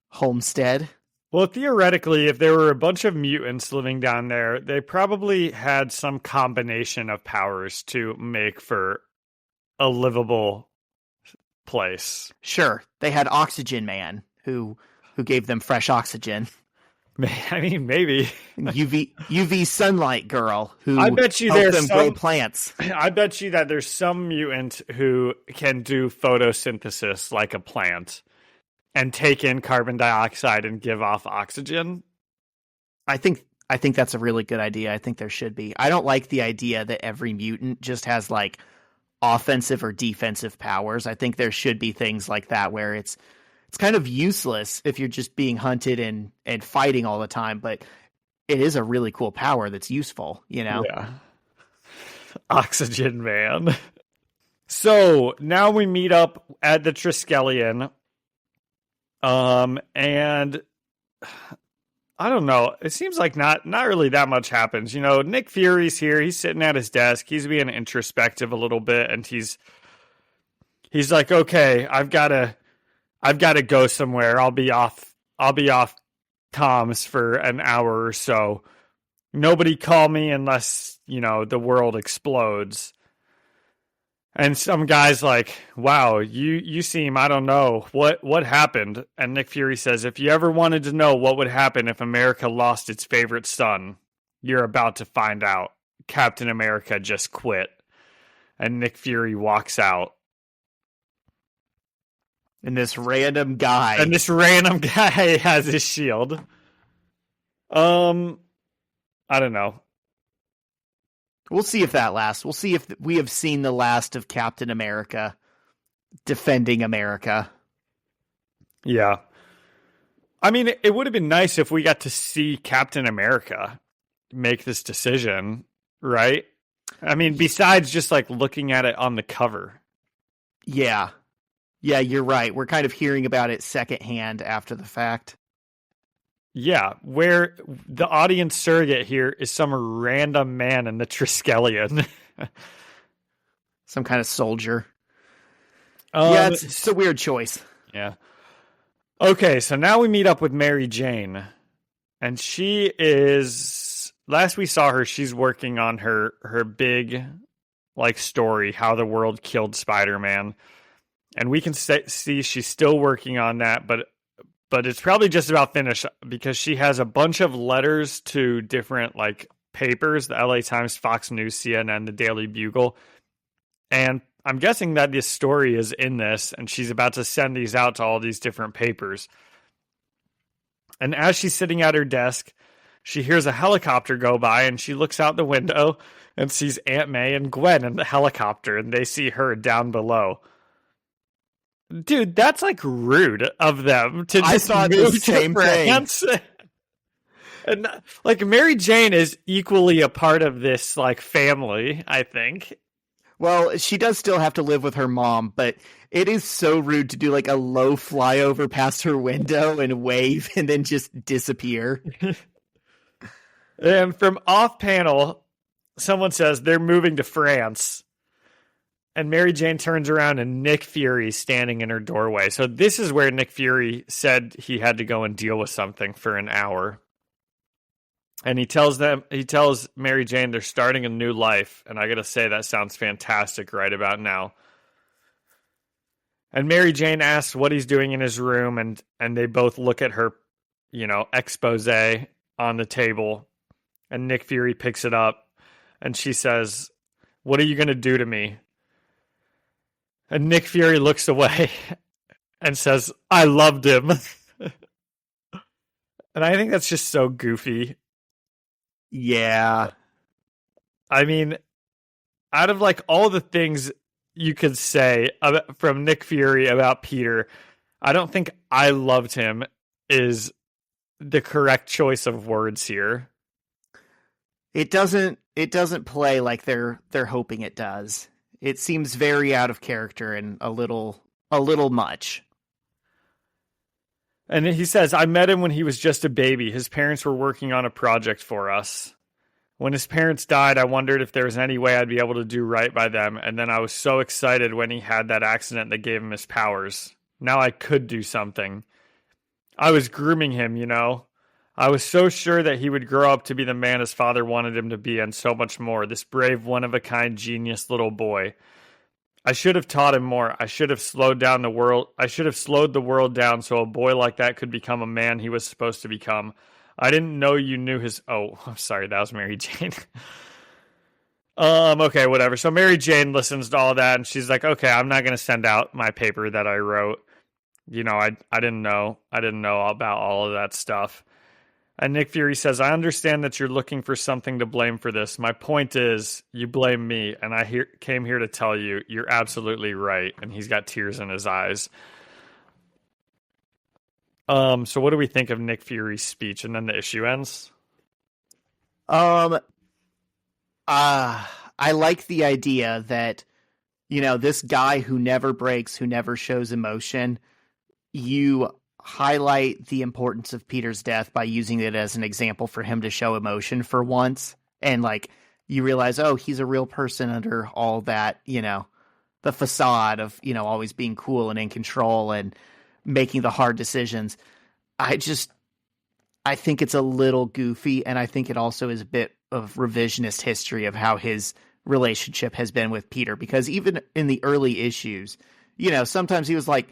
homestead. Well, theoretically, if there were a bunch of mutants living down there, they probably had some combination of powers to make for a livable place. Sure. They had Oxygen Man, who gave them fresh oxygen. I mean, maybe. UV sunlight girl who I bet you helped there's them grow plants. I bet you that there's some mutant who can do photosynthesis like a plant and take in carbon dioxide and give off oxygen. I think that's a really good idea. I think there should be. I don't like the idea that every mutant just has like offensive or defensive powers. I think there should be things like that where it's kind of useless if you're just being hunted and fighting all the time, but it is a really cool power that's useful, Yeah. Oxygen Man. So now we meet up at the Triskelion. And I don't know. It seems like not really that much happens. You know, Nick Fury's here. He's sitting at his desk. He's being introspective a little bit, and he's like, okay, I've got to go somewhere. I'll be off comms for an hour or so. Nobody call me unless, you know, the world explodes. And some guy's like, wow, you seem, I don't know, what happened? And Nick Fury says, if you ever wanted to know what would happen if America lost its favorite son, you're about to find out. Captain America just quit. And Nick Fury walks out. And this random guy has his shield. I don't know. We'll see if that lasts. We'll see if we have seen the last of Captain America defending America. Yeah. I mean, it would have been nice if we got to see Captain America make this decision, right? I mean, besides just like looking at it on the cover. Yeah. Yeah, you're right. We're kind of hearing about it secondhand after the fact. Yeah, where the audience surrogate here is some random man in the Triskelion. Some kind of soldier. Yeah, it's a weird choice. Yeah. Okay, so now we meet up with Mary Jane. And she is... Last we saw her, she's working on her big like story, how the world killed Spider-Man. And we can see she's still working on that, but it's probably just about finished because she has a bunch of letters to different like papers, the LA Times, Fox News, CNN, the Daily Bugle. And I'm guessing that this story is in this, and she's about to send these out to all these different papers. And as she's sitting at her desk, she hears a helicopter go by, and she looks out the window and sees Aunt May and Gwen in the helicopter, and they see her down below. Dude, that's like rude of them to just thought move the same to France. And like Mary Jane is equally a part of this like family, I think. Well, she does still have to live with her mom, but it is so rude to do like a low flyover past her window and wave and then just disappear. And from off panel, someone says they're moving to France. And Mary Jane turns around and Nick Fury's standing in her doorway. So this is where Nick Fury said he had to go and deal with something for an hour. And he tells Mary Jane they're starting a new life. And I gotta say, that sounds fantastic right about now. And Mary Jane asks what he's doing in his room, and they both look at her, you know, expose on the table. And Nick Fury picks it up, and she says, "What are you gonna do to me?" And Nick Fury looks away and says, "I loved him." And I think that's just so goofy. Yeah. I mean, out of like all the things you could say from Nick Fury about Peter, I don't think "I loved him" is the correct choice of words here. It doesn't play like they're hoping it does. It seems very out of character and a little much. And he says, "I met him when he was just a baby. His parents were working on a project for us. When his parents died, I wondered if there was any way I'd be able to do right by them. And then I was so excited when he had that accident that gave him his powers. Now I could do something. I was grooming him, you know. I was so sure that he would grow up to be the man his father wanted him to be, and so much more. This brave, one-of-a-kind genius little boy. I should have taught him more. I should have slowed the world down so a boy like that could become a man he was supposed to become. I didn't know you knew his..." Oh, I'm sorry, that was Mary Jane. Okay, whatever. So Mary Jane listens to all that, and she's like, "Okay, I'm not going to send out my paper that I wrote. You know, I didn't know about all of that stuff." And Nick Fury says, "I understand that you're looking for something to blame for this. My point is, you blame me, and I came here to tell you, you're absolutely right." And he's got tears in his eyes. So what do we think of Nick Fury's speech? And then the issue ends? I like the idea that, you know, this guy who never breaks, who never shows emotion, you highlight the importance of Peter's death by using it as an example for him to show emotion for once. And like, you realize, oh, he's a real person under all that, the facade of, always being cool and in control and making the hard decisions. I think it's a little goofy, and I think it also is a bit of revisionist history of how his relationship has been with Peter, because even in the early issues, sometimes he was like,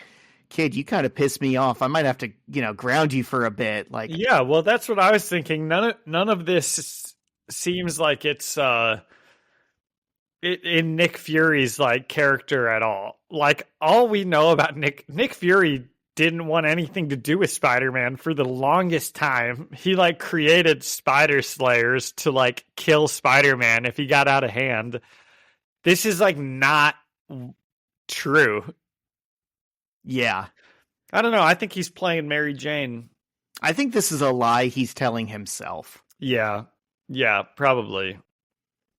kid, you kind of pissed me off. I might have to, ground you for a bit. Like, yeah, well, that's what I was thinking. None of this seems like it's in Nick Fury's like character at all. Like, all we know about Nick Fury didn't want anything to do with Spider-Man for the longest time. He like created spider slayers to like kill Spider-Man if he got out of hand. This is like not true. Yeah. I don't know. I think he's playing Mary Jane. I think this is a lie he's telling himself. Yeah. Yeah, probably.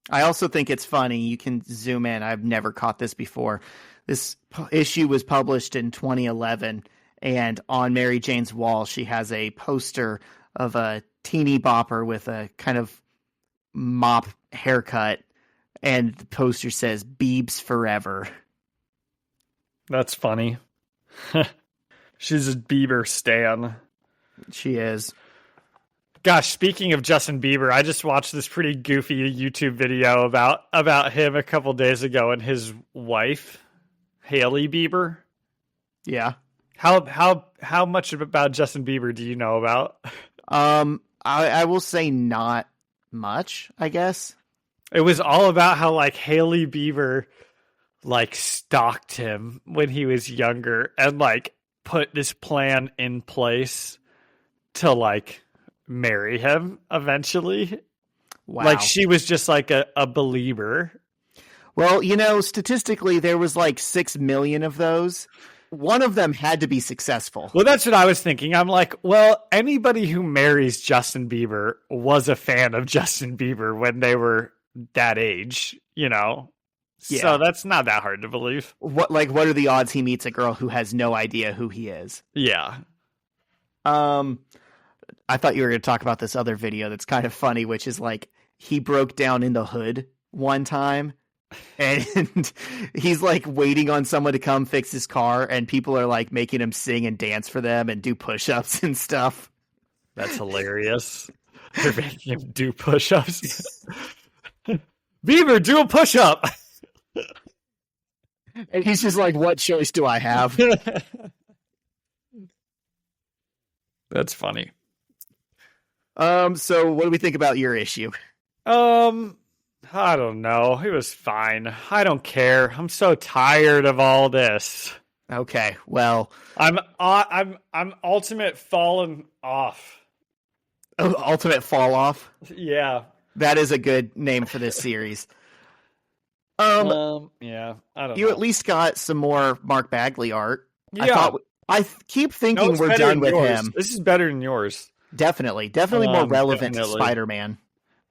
I also think it's funny. You can zoom in. I've never caught this before. This issue was published in 2011, and on Mary Jane's wall, she has a poster of a teeny bopper with a kind of mop haircut, and the poster says, Biebs Forever. That's funny. She's a Bieber stan. She is. Gosh, speaking of Justin Bieber, I just watched this pretty goofy YouTube video about him a couple days ago and his wife, Hailey Bieber. Yeah. How much about Justin Bieber do you know about? I will say not much, I guess. It was all about how like Hailey Bieber like stalked him when he was younger and like put this plan in place to like marry him eventually. Wow. Like she was just like a believer. Well, statistically there was like 6 million of those. One of them had to be successful. Well, that's what I was thinking. I'm like, well, anybody who marries Justin Bieber was a fan of Justin Bieber when they were that age, Yeah. So that's not that hard to believe. What are the odds he meets a girl who has no idea who he is? Yeah. I thought you were going to talk about this other video that's kind of funny, which is like he broke down in the hood one time and he's like waiting on someone to come fix his car, and people are like making him sing and dance for them and do push-ups and stuff. That's hilarious. They're making him do push-ups. Bieber, do a push-up. And he's just like, what choice do I have? That's funny. So what do we think about your issue? I don't know. It was fine. I don't care. I'm so tired of all this. Okay, well, I'm ultimate falling off. Oh, ultimate fall off. Yeah, that is a good name for this series. Yeah, I don't know. You at least got some more Mark Bagley art. Yeah. I keep thinking we're done with him. This is better than yours. Definitely more relevant to Spider-Man.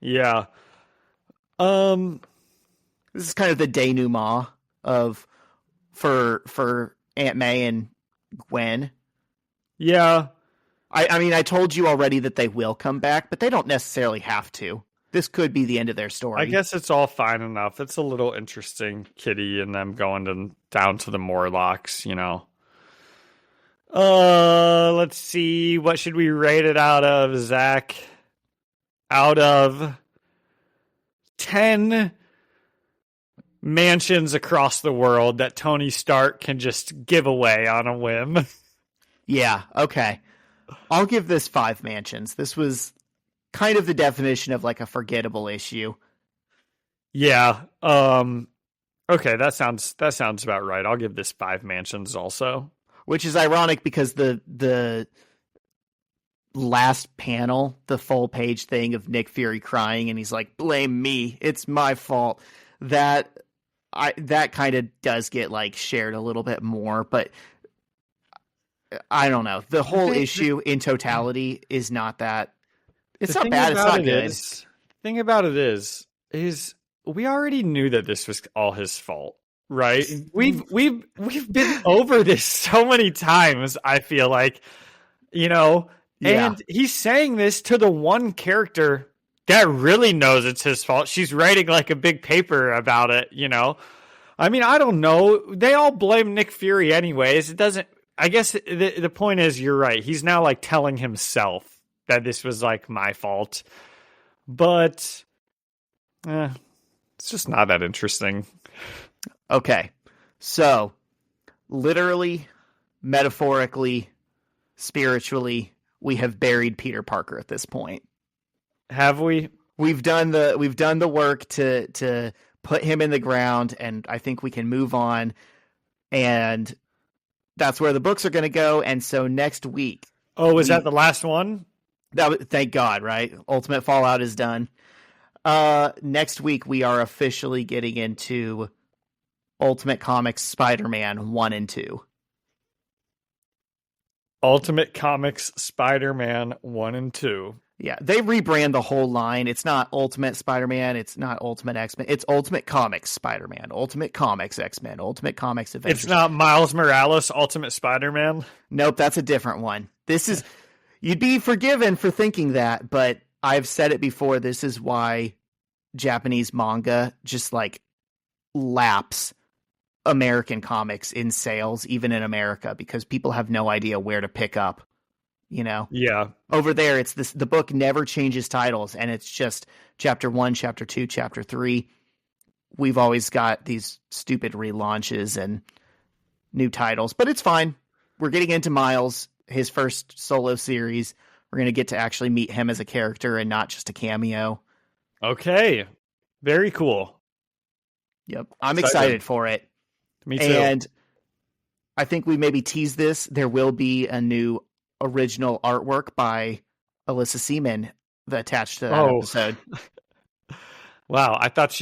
Yeah. This is kind of the denouement for Aunt May and Gwen. Yeah. I mean, I told you already that they will come back, but they don't necessarily have to. This could be the end of their story. I guess it's all fine enough. It's a little interesting, Kitty and them going down to the Morlocks, Let's see. What should we rate it out of, Zach? Out of 10 mansions across the world that Tony Stark can just give away on a whim. Yeah, okay. I'll give this 5 mansions. This was kind of the definition of like a forgettable issue. Yeah. Okay, that sounds about right. I'll give this 5 mansions also. Which is ironic because the last panel, the full page thing of Nick Fury crying and he's like, blame me, it's my fault. That kind of does get like shared a little bit more, but I don't know. The whole issue in totality is not that. It's not bad. It's not good. The thing about it is we already knew that this was all his fault, right? We've been over this so many times. I feel like you know? Yeah. And he's saying this to the one character that really knows it's his fault. She's writing like a big paper about it, you know? I mean, I don't know. They all blame Nick Fury anyways. It doesn't, I guess the point is you're right. He's now like telling himself that this was like my fault. But it's just not that interesting. Okay. So, literally, metaphorically, spiritually, we have buried Peter Parker at this point. Have we? We've done the work to put him in the ground, and I think we can move on. And that's where the books are going to go. And so next week. Oh, was that the last one? Thank God, right? Ultimate Fallout is done. Next week, we are officially getting into Ultimate Comics Spider-Man 1 and 2. Ultimate Comics Spider-Man 1 and 2. Yeah, they rebrand the whole line. It's not Ultimate Spider-Man. It's not Ultimate X-Men. It's Ultimate Comics Spider-Man, Ultimate Comics X-Men, Ultimate Comics Avengers. It's not Miles Morales Ultimate Spider-Man? Nope, that's a different one. This is... You'd be forgiven for thinking that, but I've said it before. This is why Japanese manga just like laps American comics in sales, even in America, because people have no idea where to pick up, you know? Yeah. Over there, it's this, the book never changes titles, and it's just chapter 1, chapter 2, chapter 3. We've always got these stupid relaunches and new titles, but it's fine. We're getting into Miles, his first solo series. We're going to get to actually meet him as a character and not just a cameo. Okay. Very cool. Yep. I'm excited for it. Me too. And I think we maybe tease this. There will be a new original artwork by Alyssa Seaman attached to that episode. Wow. I thought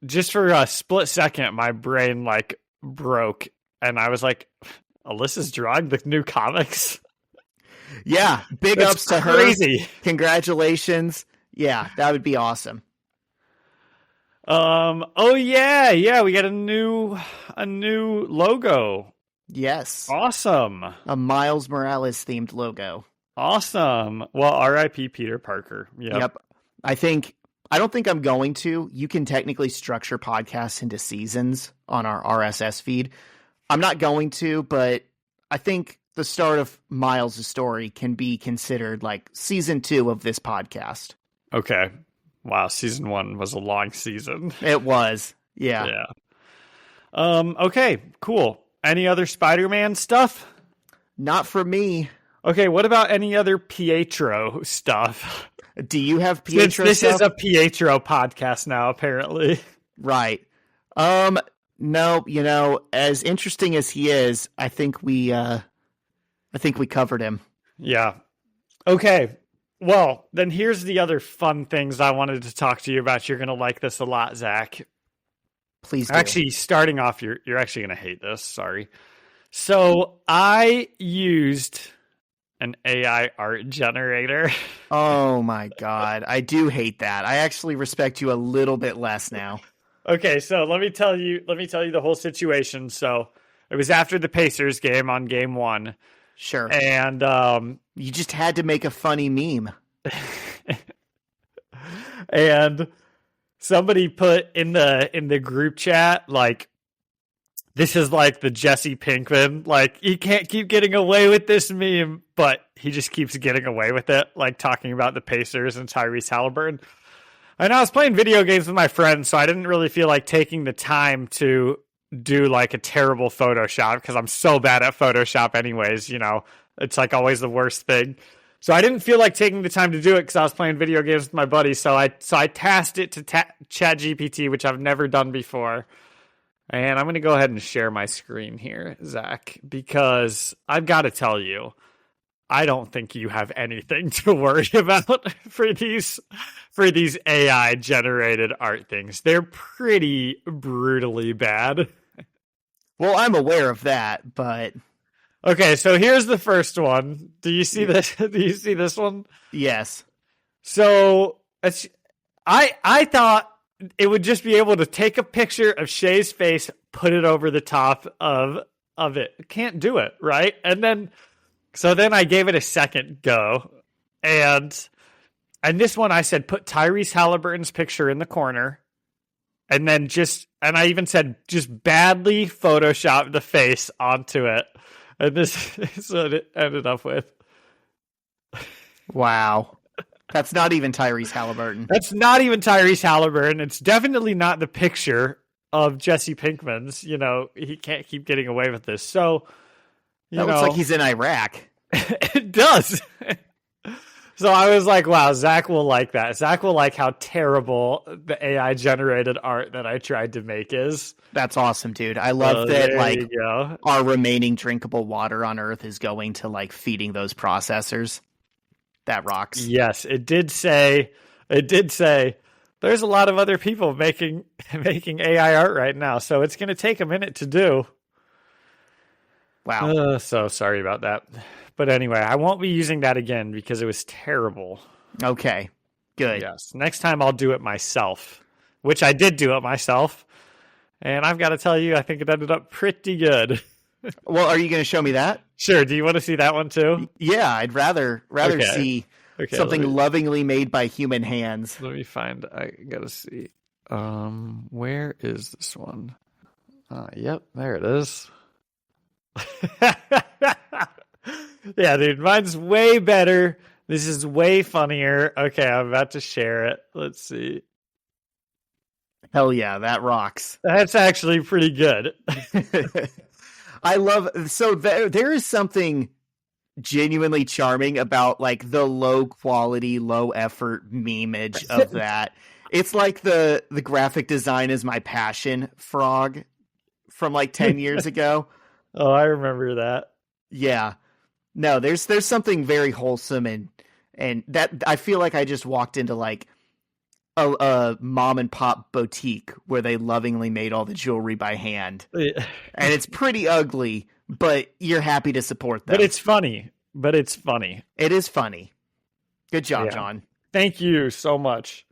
just for a split second, my brain like broke. And I was like, Alyssa's drawing the new comics? Yeah, big That's ups to crazy. her. Congratulations. Yeah, that would be awesome. Oh yeah, we got a new logo. Yes. Awesome. A Miles Morales themed logo. Awesome. Well, R.I.P. Peter Parker. Yep. I don't think I'm going to. You can technically structure podcasts into seasons on our RSS feed. I'm not going to, but I think the start of Miles' story can be considered like season 2 of this podcast. Okay. Wow, season 1 was a long season. It was. Yeah. Yeah. Okay, cool. Any other Spider-Man stuff? Not for me. Okay, what about any other Pietro stuff? Do you have Pietro This stuff? is a Pietro podcast now, apparently. Right. No, as interesting as he is, I think we covered him. Yeah. Okay. Well, then here's the other fun things I wanted to talk to you about. You're going to like this a lot, Zach. Please do. Actually, starting off, you're actually going to hate this. Sorry. So I used an AI art generator. Oh my God. I do hate that. I actually respect you a little bit less now. Okay, so let me tell you the whole situation. So it was after the Pacers game on game 1. Sure. And you just had to make a funny meme. and somebody put in the group chat, like, this is like the Jesse Pinkman, like, he can't keep getting away with this meme, but he just keeps getting away with it, like talking about the Pacers and Tyrese Halliburton. And I was playing video games with my friends, so I didn't really feel like taking the time to do like a terrible Photoshop, because I'm so bad at Photoshop anyways, it's like always the worst thing. So I didn't feel like taking the time to do it because I was playing video games with my buddy. So I tasked it to ChatGPT, which I've never done before. And I'm going to go ahead and share my screen here, Zach, because I've got to tell you, I don't think you have anything to worry about for these AI generated art things. They're pretty brutally bad. Well, I'm aware of that, but okay, so here's the first one. Do you see this? Do you see this one? Yes. So I thought it would just be able to take a picture of Shay's face, put it over the top of of it. Can't do it, right? And then I gave it a second go, and this one I said put Tyrese Halliburton's picture in the corner, and then I even said just badly Photoshop the face onto it, and this is what it ended up with. Wow. That's not even Tyrese Halliburton. That's not even Tyrese Halliburton. It's definitely not the picture of Jesse Pinkman's. He can't keep getting away with this. So, That looks like he's in Iraq. It does. So I was like, wow, Zach will like that. Zach will like how terrible the AI generated art that I tried to make is. That's awesome, dude. I love that like our remaining drinkable water on Earth is going to like feeding those processors. That rocks. Yes, it did say there's a lot of other people making AI art right now, so it's going to take a minute to do. Wow. So sorry about that. But anyway, I won't be using that again because it was terrible. Okay, good. Yes. Next time I'll do it myself, which I did do it myself. And I've got to tell you, I think it ended up pretty good. Well, are you going to show me that? Sure. Do you want to see that one too? Yeah, I'd rather see something lovingly made by human hands. Let me find. I got to see. Where is this one? Yep, there it is. Yeah, dude, mine's way better. This is way funnier. Okay, I'm about to share it. Let's see. Hell yeah, that rocks. That's actually pretty good. I love, so there is something genuinely charming about like the low quality, low effort memeage of that. It's like the graphic design is my passion frog from like 10 years ago. Oh, I remember that. Yeah. No, there's something very wholesome and that I feel like I just walked into like a mom and pop boutique where they lovingly made all the jewelry by hand. Yeah. And it's pretty ugly, but you're happy to support them. But it's funny. It is funny. Good job, John. Thank you so much.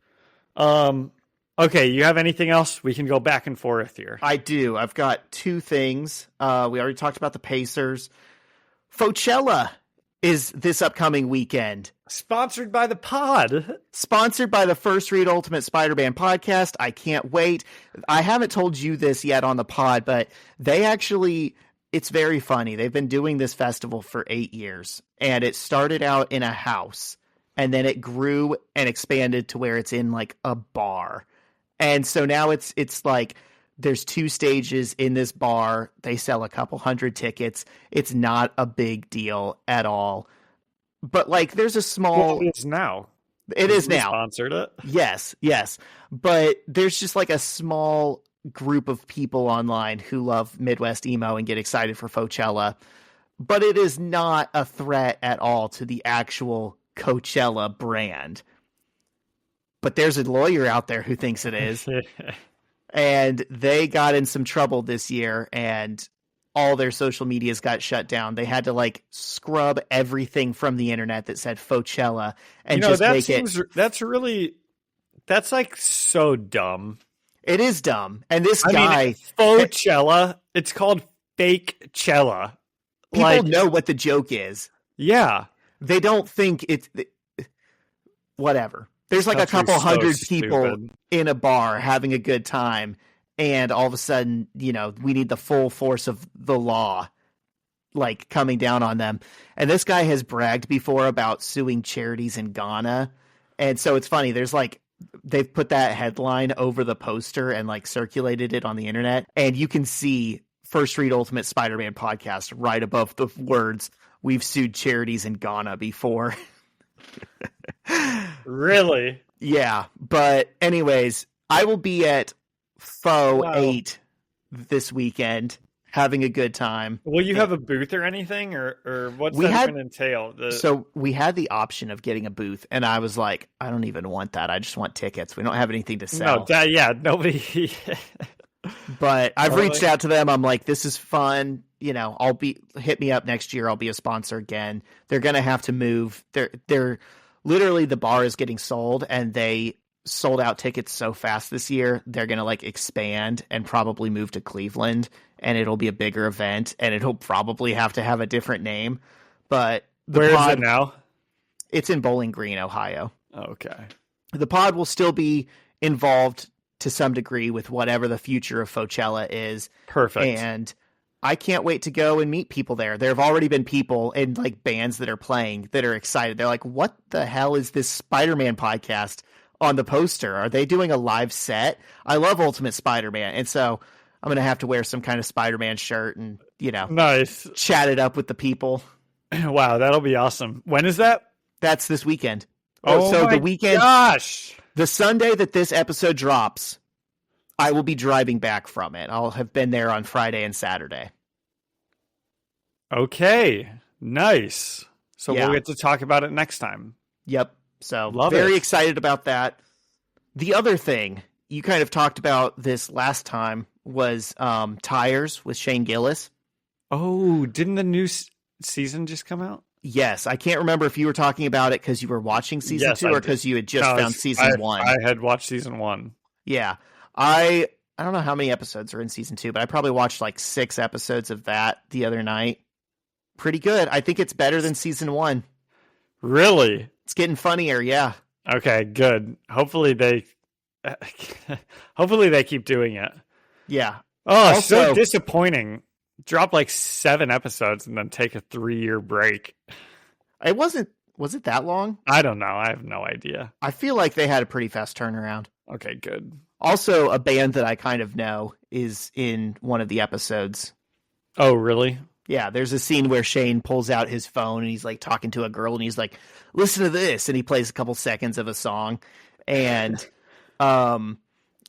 Okay, you have anything else? We can go back and forth here. I do. I've got two things. We already talked about the Pacers. Coachella is this upcoming weekend. Sponsored by the pod. Sponsored by the First Read Ultimate Spider-Man podcast. I can't wait. I haven't told you this yet on the pod, but it's very funny. They've been doing this festival for 8 years, and it started out in a house, and then it grew and expanded to where it's in like a bar. And so now it's like there's 2 stages in this bar. They sell a couple hundred tickets. It's not a big deal at all. But like there's a small... Well, it is now. It is now. Sponsored it. Yes. But there's just like a small group of people online who love Midwest emo and get excited for Coachella. But it is not a threat at all to the actual Coachella brand. But there's a lawyer out there who thinks it is. And they got in some trouble this year, and all their social medias got shut down. They had to like scrub everything from the internet that said Coachella and that's like so dumb. It is dumb. And this guy, Coachella, it's called Fake-chella. People know what the joke is. Yeah. They don't think it's whatever. There's like a couple hundred people in a bar having a good time, and all of a sudden, we need the full force of the law like coming down on them. And this guy has bragged before about suing charities in Ghana. And so it's funny. There's like, they've put that headline over the poster and like circulated it on the internet. And you can see First Read Ultimate Spider-Man podcast right above the words, "We've sued charities in Ghana before." Really? Yeah. But anyways, I will be at Faux 8 this weekend having a good time. Will you have a booth or anything, or what's that going to entail? So we had the option of getting a booth, and I was like, I don't even want that. I just want tickets. We don't have anything to sell. Nobody. But I've reached out to them. I'm like, this is fun. Hit me up next year. I'll be a sponsor again. They're going to have to move. They're literally, the bar is getting sold, and they sold out tickets so fast this year, they're going to like expand and probably move to Cleveland, and it'll be a bigger event, and it'll probably have to have a different name. But Where is it now? It's in Bowling Green, Ohio. Okay. The pod will still be involved to some degree with whatever the future of Fochella is. Perfect. And I can't wait to go and meet people there. There have already been people in like bands that are playing that are excited. They're like, what the hell is this Spider-Man podcast on the poster? Are they doing a live set? I love Ultimate Spider-Man. And so I'm going to have to wear some kind of Spider-Man shirt and, nice. Chat it up with the people. Wow, that'll be awesome. When is that? That's this weekend. Oh, so my the weekend, gosh. The Sunday that this episode drops, I will be driving back from it. I'll have been there on Friday and Saturday. Okay, nice. So Yeah. we'll get to talk about it next time. Yep. So Love very it. excited about that. The other thing you kind of talked about this last time was Tires with Shane Gillis. Oh, didn't the new season just come out? Yes, I can't remember if you were talking about it because you were watching season Yes, 2 I or did. because you had just No, found season 1. I had watched season 1. Yeah. I don't know how many episodes are in season 2, but I probably watched like 6 episodes of that the other night. Pretty good. I think it's better than season 1. Really? It's getting funnier, yeah. Okay, good. Hopefully they keep doing it. Yeah. Oh, Also- so disappointing. Drop like 7 episodes and then take a 3-year break. It was it that long? I don't know. I have no idea. I feel like they had a pretty fast turnaround. Okay, good. Also, a band that I kind of know is in one of the episodes. Oh, really? Yeah, there's a scene where Shane pulls out his phone and he's like talking to a girl and he's like, listen to this. And he plays a couple seconds of a song. And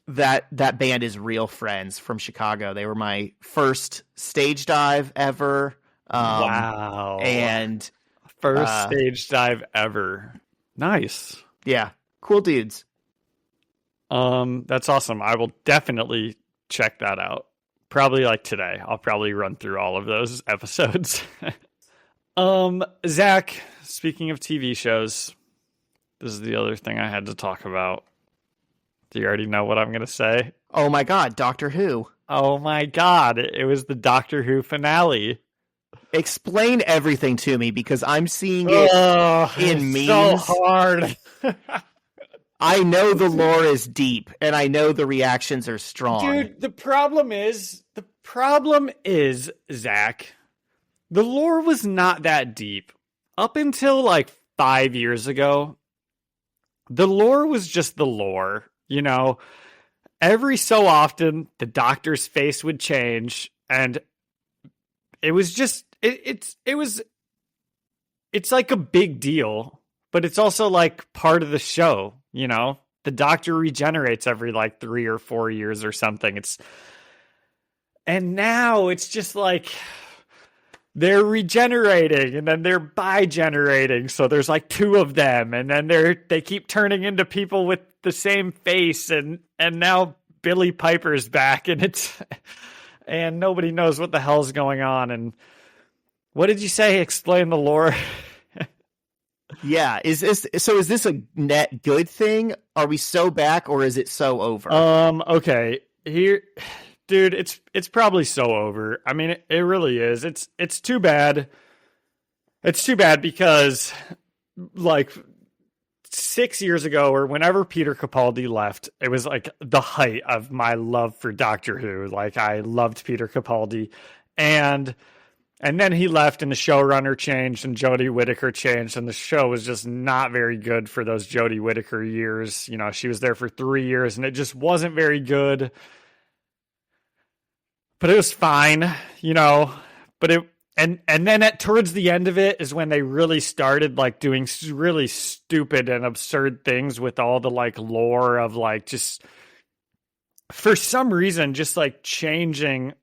that band is Real Friends from Chicago. They were my first stage dive ever. Wow. And First stage dive ever. Nice. yeah, cool dudes. That's awesome. I will definitely check that out. Probably like today. I'll probably run through all of those episodes. Zach, speaking of TV shows, this is the other thing I had to talk about. Do you already know what I'm going to say? Oh my God, Doctor Who. Oh my God. It was the Doctor Who finale. Explain everything to me because I'm seeing it in memes. So hard. I know the lore is deep and I know the reactions are strong. Dude, the problem is, Zach, the lore was not that deep. Up until like 5 years ago, the lore was just the lore. You know, every so often the Doctor's face would change and it was just, it's like a big deal, but it's also like part of the show. You know, the Doctor regenerates every like 3 or 4 years or something. And now it's just like they're regenerating and then they're bi-generating. So there's like 2 of them and then they keep turning into people with the same face. And now Billy Piper's back and nobody knows what the hell's going on. And what did you say? Explain the lore. Yeah, is this a net good thing? Are we so back or is it so over? Okay. Here, dude, it's probably so over. I mean, it really is. It's too bad. It's too bad because like 6 years ago or whenever Peter Capaldi left, it was like the height of my love for Doctor Who. Like I loved Peter Capaldi and then he left and the showrunner changed and Jodie Whittaker changed and the show was just not very good for those Jodie Whittaker years. You know, she was there for 3 years and it just wasn't very good. But it was fine, you know, and then towards the end of it is when they really started like doing really stupid and absurd things with all the like lore of like just for some reason just like changing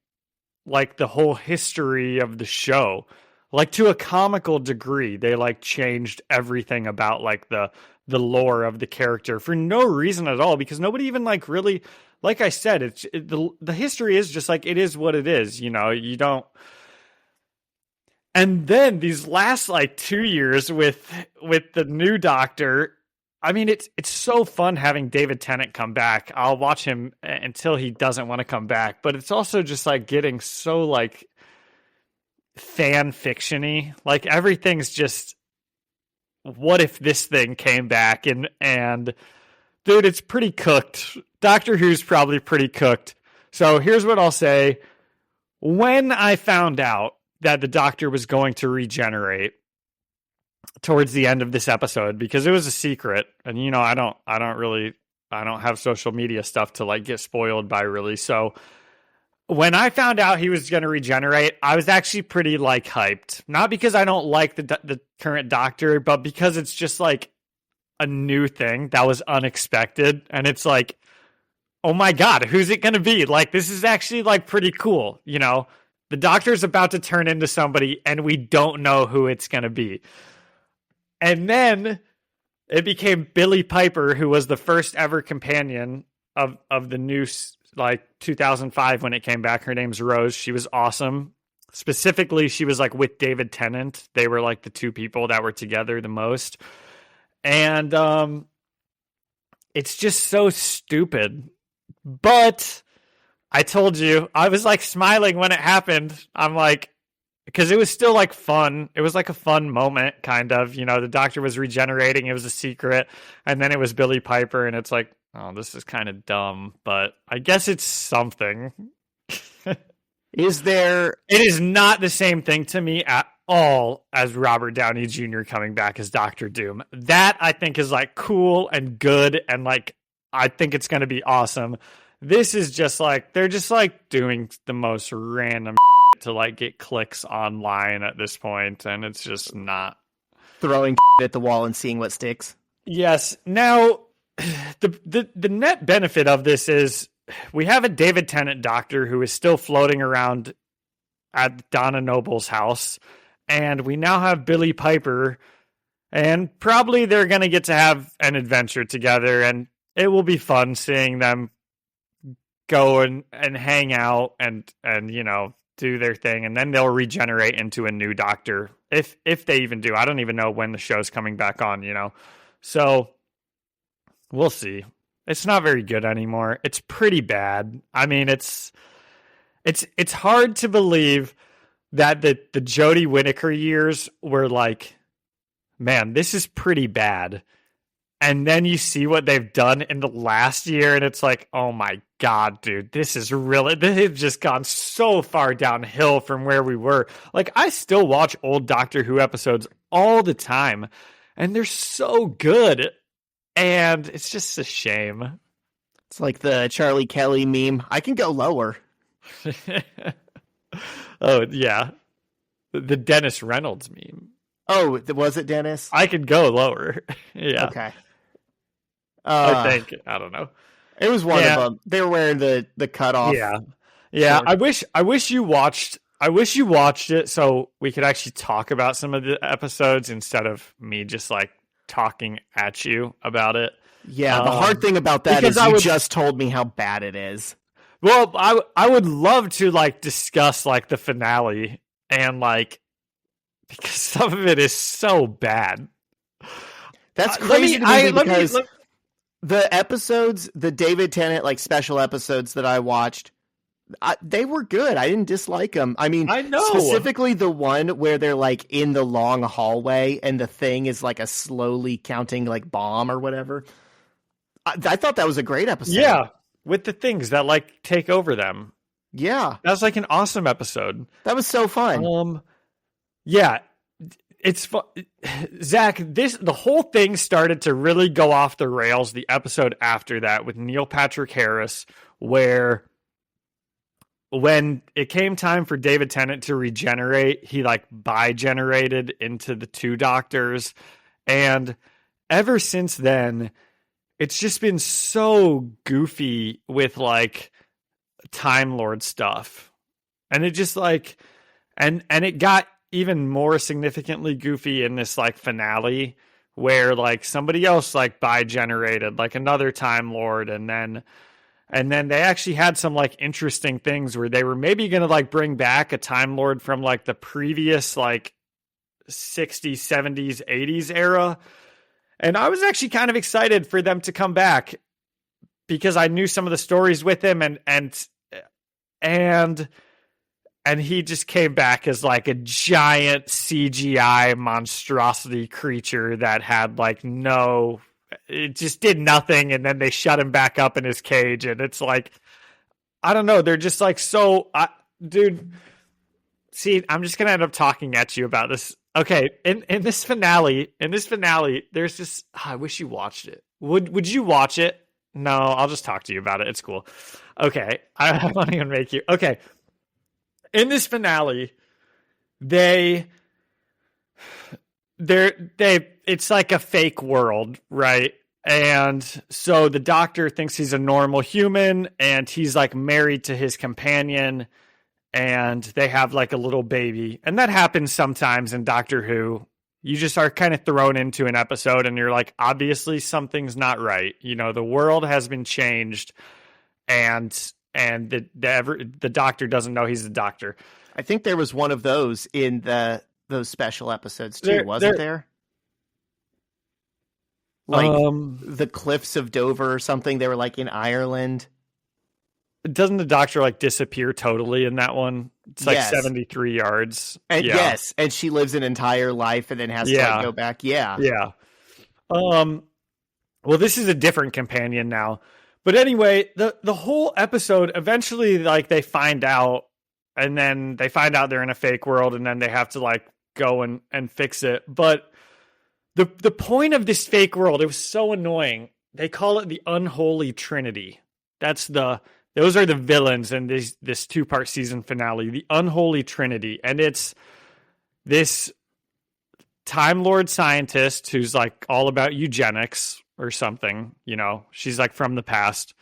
like the whole history of the show, like to a comical degree. They like changed everything about like the lore of the character for no reason at all, because nobody even like really, like I said, the history is just like, it is what it is. You know, you don't. And then these last like 2 years with the new Doctor, I mean, it's so fun having David Tennant come back. I'll watch him until he doesn't want to come back. But it's also just like getting so like fan fiction-y. Like everything's just, what if this thing came back? And dude, it's pretty cooked. Doctor Who's probably pretty cooked. So here's what I'll say. When I found out that the Doctor was going to regenerate towards the end of this episode, because it was a secret, and you know, I don't have social media stuff to like get spoiled by, really. So when I found out he was going to regenerate, I was actually pretty like hyped. Not because I don't like the current Doctor, but because it's just like a new thing that was unexpected, and it's like, oh my God, who's it going to be? Like, this is actually like pretty cool. You know, the Doctor's about to turn into somebody and we don't know who it's going to be. And then it became Billie Piper, who was the first ever companion of the new, like 2005 when it came back. Her name's Rose. She was awesome. Specifically, she was like with David Tennant. They were like the two people that were together the most. And it's just so stupid. But I told you, I was like smiling when it happened. I'm like, because it was still like fun. It was like a fun moment, kind of. You know, the Doctor was regenerating. It was a secret. And then it was Billie Piper. And it's like, oh, this is kind of dumb. But I guess it's something. Is there... It is not the same thing to me at all as Robert Downey Jr. coming back as Doctor Doom. That I think is like cool and good. And like, I think it's going to be awesome. This is just like, they're just like doing the most random to like get clicks online at this point, and it's just not. Throwing at the wall and seeing what sticks. Yes. Now, the net benefit of this is we have a David Tennant Doctor who is still floating around at Donna Noble's house, and we now have Billie Piper, and probably they're going to get to have an adventure together, and it will be fun seeing them go and hang out and you know, do their thing, and then they'll regenerate into a new Doctor if they even do. I don't even know when the show's coming back on, you know. So we'll see. It's not very good anymore. It's pretty bad. I mean, it's hard to believe that the Jodie Whittaker years were like, man, this is pretty bad. And then you see what they've done in the last year, and it's like, oh my God, dude, this has just gone so far downhill from where we were. Like, I still watch old Doctor Who episodes all the time, and they're so good. And it's just a shame. It's like the Charlie Kelly meme. I can go lower. Oh, yeah. The Dennis Reynolds meme. Oh, was it Dennis? I could go lower. Yeah. Okay. I think. I don't know. It was one of them. They were wearing the cutoff. Yeah. Yeah. Short. I wish you watched it so we could actually talk about some of the episodes instead of me just like talking at you about it. Yeah. The hard thing about that is you just told me how bad it is. Well, I would love to like discuss like the finale and like, because some of it is so bad. That's crazy to me because the episodes, the David Tennant like special episodes that I watched, they were good. I didn't dislike them. I mean, I know. Specifically the one where they're like in the long hallway and the thing is like a slowly counting like bomb or whatever. I thought that was a great episode. Yeah, with the things that like take over them. Yeah. That was like an awesome episode. That was so fun. Yeah. It's fun. Zach, the whole thing started to really go off the rails the episode after that with Neil Patrick Harris, where when it came time for David Tennant to regenerate, he like bi-generated into the two Doctors. And ever since then, it's just been so goofy with like Time Lord stuff. And it just like, and it got even more significantly goofy in this like finale where like somebody else like bi-generated, like another Time Lord, and then they actually had some like interesting things where they were maybe going to like bring back a Time Lord from like the previous like 60s, 70s, 80s era. And I was actually kind of excited for them to come back because I knew some of the stories with him and he just came back as like a giant CGI monstrosity creature that had like it just did nothing. And then they shut him back up in his cage. And it's like, I don't know. They're just like, dude, see, I'm just going to end up talking at you about this. Okay. In this finale, there's this, I wish you watched it. Would you watch it? No, I'll just talk to you about it. It's cool. Okay. I won't even make you. Okay. In this finale, it's like a fake world, right? And so the doctor thinks he's a normal human and he's like married to his companion and they have like a little baby. And that happens sometimes in Doctor Who. You just are kind of thrown into an episode and you're like, obviously something's not right. You know, the world has been changed and the doctor doesn't know he's the doctor. I think there was one of those in those special episodes too, wasn't there? Like the Cliffs of Dover or something. They were like in Ireland. Doesn't the doctor like disappear totally in that one? It's like 73 yards. And yes, and she lives an entire life and then has to like, go back. Yeah. Yeah. Well, this is a different companion now. But anyway, the whole episode, eventually like they find out and then they find out they're in a fake world and then they have to like go and fix it. But the point of this fake world, it was so annoying. They call it the Unholy Trinity. Those are the villains in this 2-part season finale, the Unholy Trinity. And it's this Time Lord scientist who's like all about eugenics or something, you know, she's like from the past.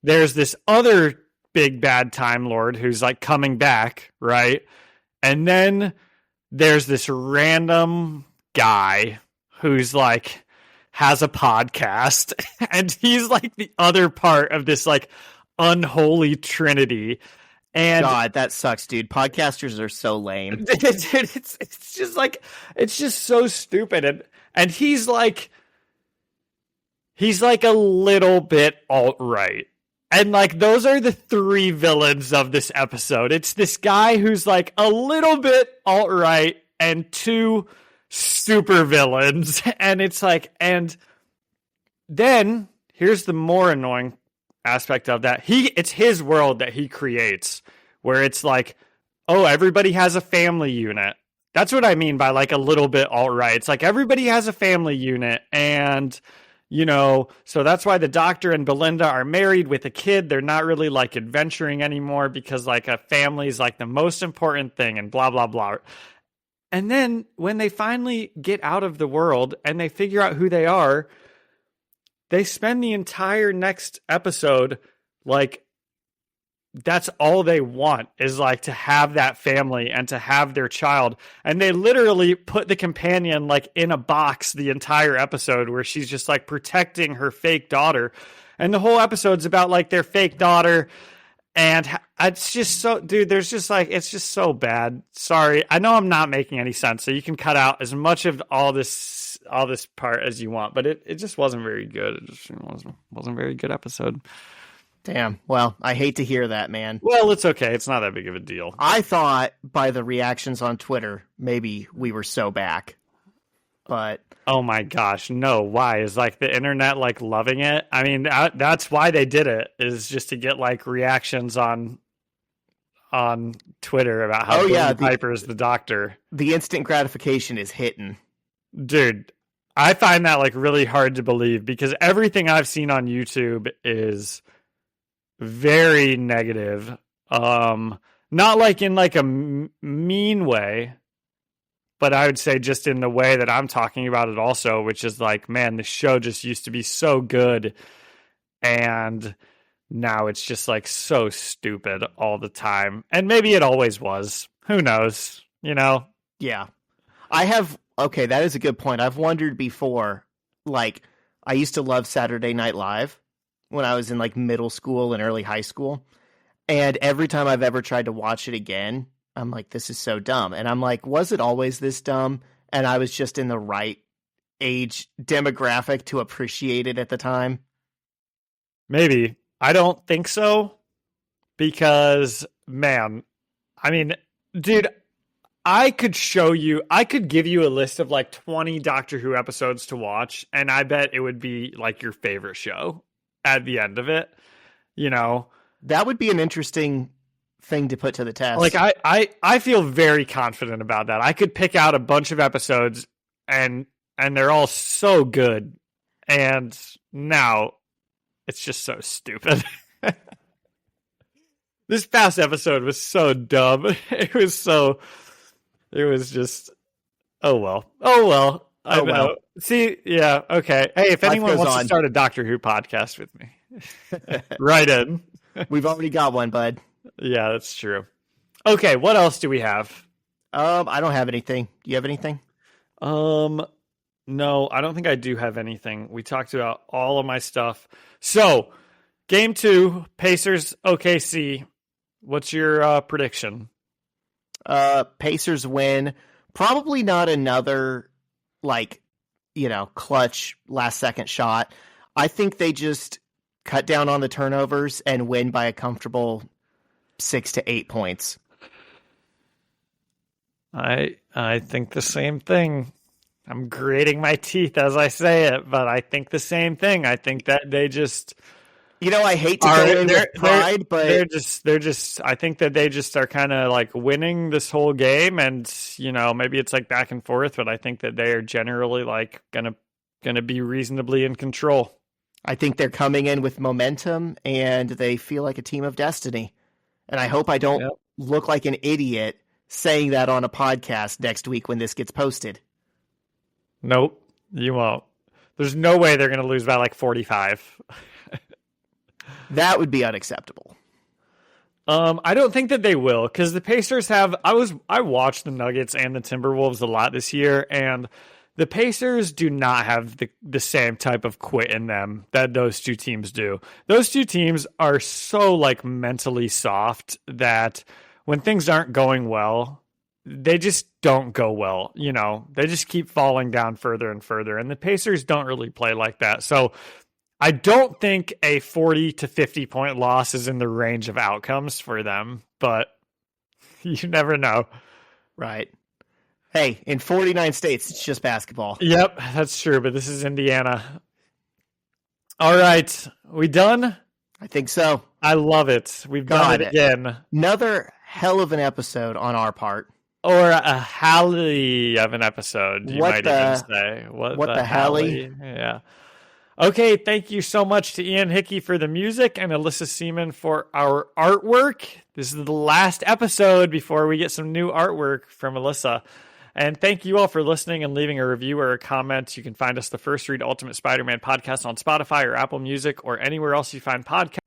There's this other big bad Time Lord who's like coming back, right? And then there's this random guy who's like has a podcast and he's like the other part of this like unholy trinity. And God, that sucks, dude. Podcasters are so lame. Dude, it's just like, it's just so stupid. And he's like a little bit alt-right. And like, those are the 3 villains of this episode. It's this guy who's like a little bit alt-right and 2 super villains. And it's like, and then here's the more annoying aspect of that. It's his world that he creates where it's like, oh, everybody has a family unit. That's what I mean by like a little bit alt-right. It's like everybody has a family unit and, you know, so that's why the doctor and Belinda are married with a kid. They're not really like adventuring anymore because like a family is like the most important thing and blah, blah, blah. And then when they finally get out of the world and they figure out who they are, they spend the entire next episode like that's all they want is like to have that family and to have their child. And they literally put the companion like in a box the entire episode where she's just like protecting her fake daughter. And the whole episode's about like their fake daughter. And it's just so, dude, there's just like, it's just so bad. Sorry. I know I'm not making any sense. So you can cut out as much of all this part as you want, but it just wasn't very good. It just wasn't a very good episode. Damn. Well, I hate to hear that, man. Well, it's okay. It's not that big of a deal. I thought by the reactions on Twitter, maybe we were so back. But oh my gosh, no. Why? Is like the internet like loving it? I mean, that's why they did it, is just to get like reactions on Twitter about how Piper is the doctor. The instant gratification is hitting. Dude, I find that like really hard to believe because everything I've seen on YouTube is very negative. Not like in like a mean way, but I would say just in the way that I'm talking about it also, which is like, man, the show just used to be so good and now it's just like so stupid all the time. And maybe it always was. Who knows? You know? Yeah. Okay, that is a good point. I've wondered before, like, I used to love Saturday Night Live when I was in like middle school and early high school. And every time I've ever tried to watch it again, I'm like, this is so dumb. And I'm like, was it always this dumb? And I was just in the right age demographic to appreciate it at the time. Maybe. I don't think so. Because, man, I mean, dude, I could give you a list of like 20 Doctor Who episodes to watch, and I bet it would be like your favorite show at the end of it. You know, that would be an interesting thing to put to the test. Like I feel very confident about that. I could pick out a bunch of episodes and they're all so good. And now it's just so stupid. This past episode was so dumb. It was just, oh well. I know. Well. See, yeah, okay. Hey, if anyone wants to start a Doctor Who podcast with me, write in. We've already got one, bud. Yeah, that's true. Okay, what else do we have? I don't have anything. Do you have anything? No, I don't think I do have anything. We talked about all of my stuff. So, game 2, Pacers OKC. What's your prediction? Pacers win. Probably not another, clutch last second shot. I think they just cut down on the turnovers and win by a comfortable 6 to 8 points. I think the same thing. I'm grating my teeth as I say it, but I think the same thing. I think that they just, I hate to go in with pride, but they're just. I think that they just are kind of like winning this whole game, and maybe it's like back and forth, but I think that they are generally like gonna be reasonably in control. I think they're coming in with momentum, and they feel like a team of destiny. And I hope I don't look like an idiot saying that on a podcast next week when this gets posted. Nope, you won't. There's no way they're going to lose by like 45. That would be unacceptable. I don't think that they will, because the Pacers have. I watched the Nuggets and the Timberwolves a lot this year, and the Pacers do not have the same type of quit in them that those two teams do. Those two teams are so like mentally soft that when things aren't going well, they just don't go well. They just keep falling down further and further. And the Pacers don't really play like that. So I don't think a 40 to 50 point loss is in the range of outcomes for them, but you never know. Right. Hey, in 49 states, it's just basketball. Yep, that's true, but this is Indiana. All right, we done? I think so. I love it. We've done it again. Another hell of an episode on our part. Or a hally of an episode, you might even say. What the hally? Yeah. Okay, thank you so much to Ian Hickey for the music and Alyssa Seaman for our artwork. This is the last episode before we get some new artwork from Alyssa. And thank you all for listening and leaving a review or a comment. You can find us the First Read Ultimate Spider-Man podcast on Spotify or Apple Music or anywhere else you find podcasts.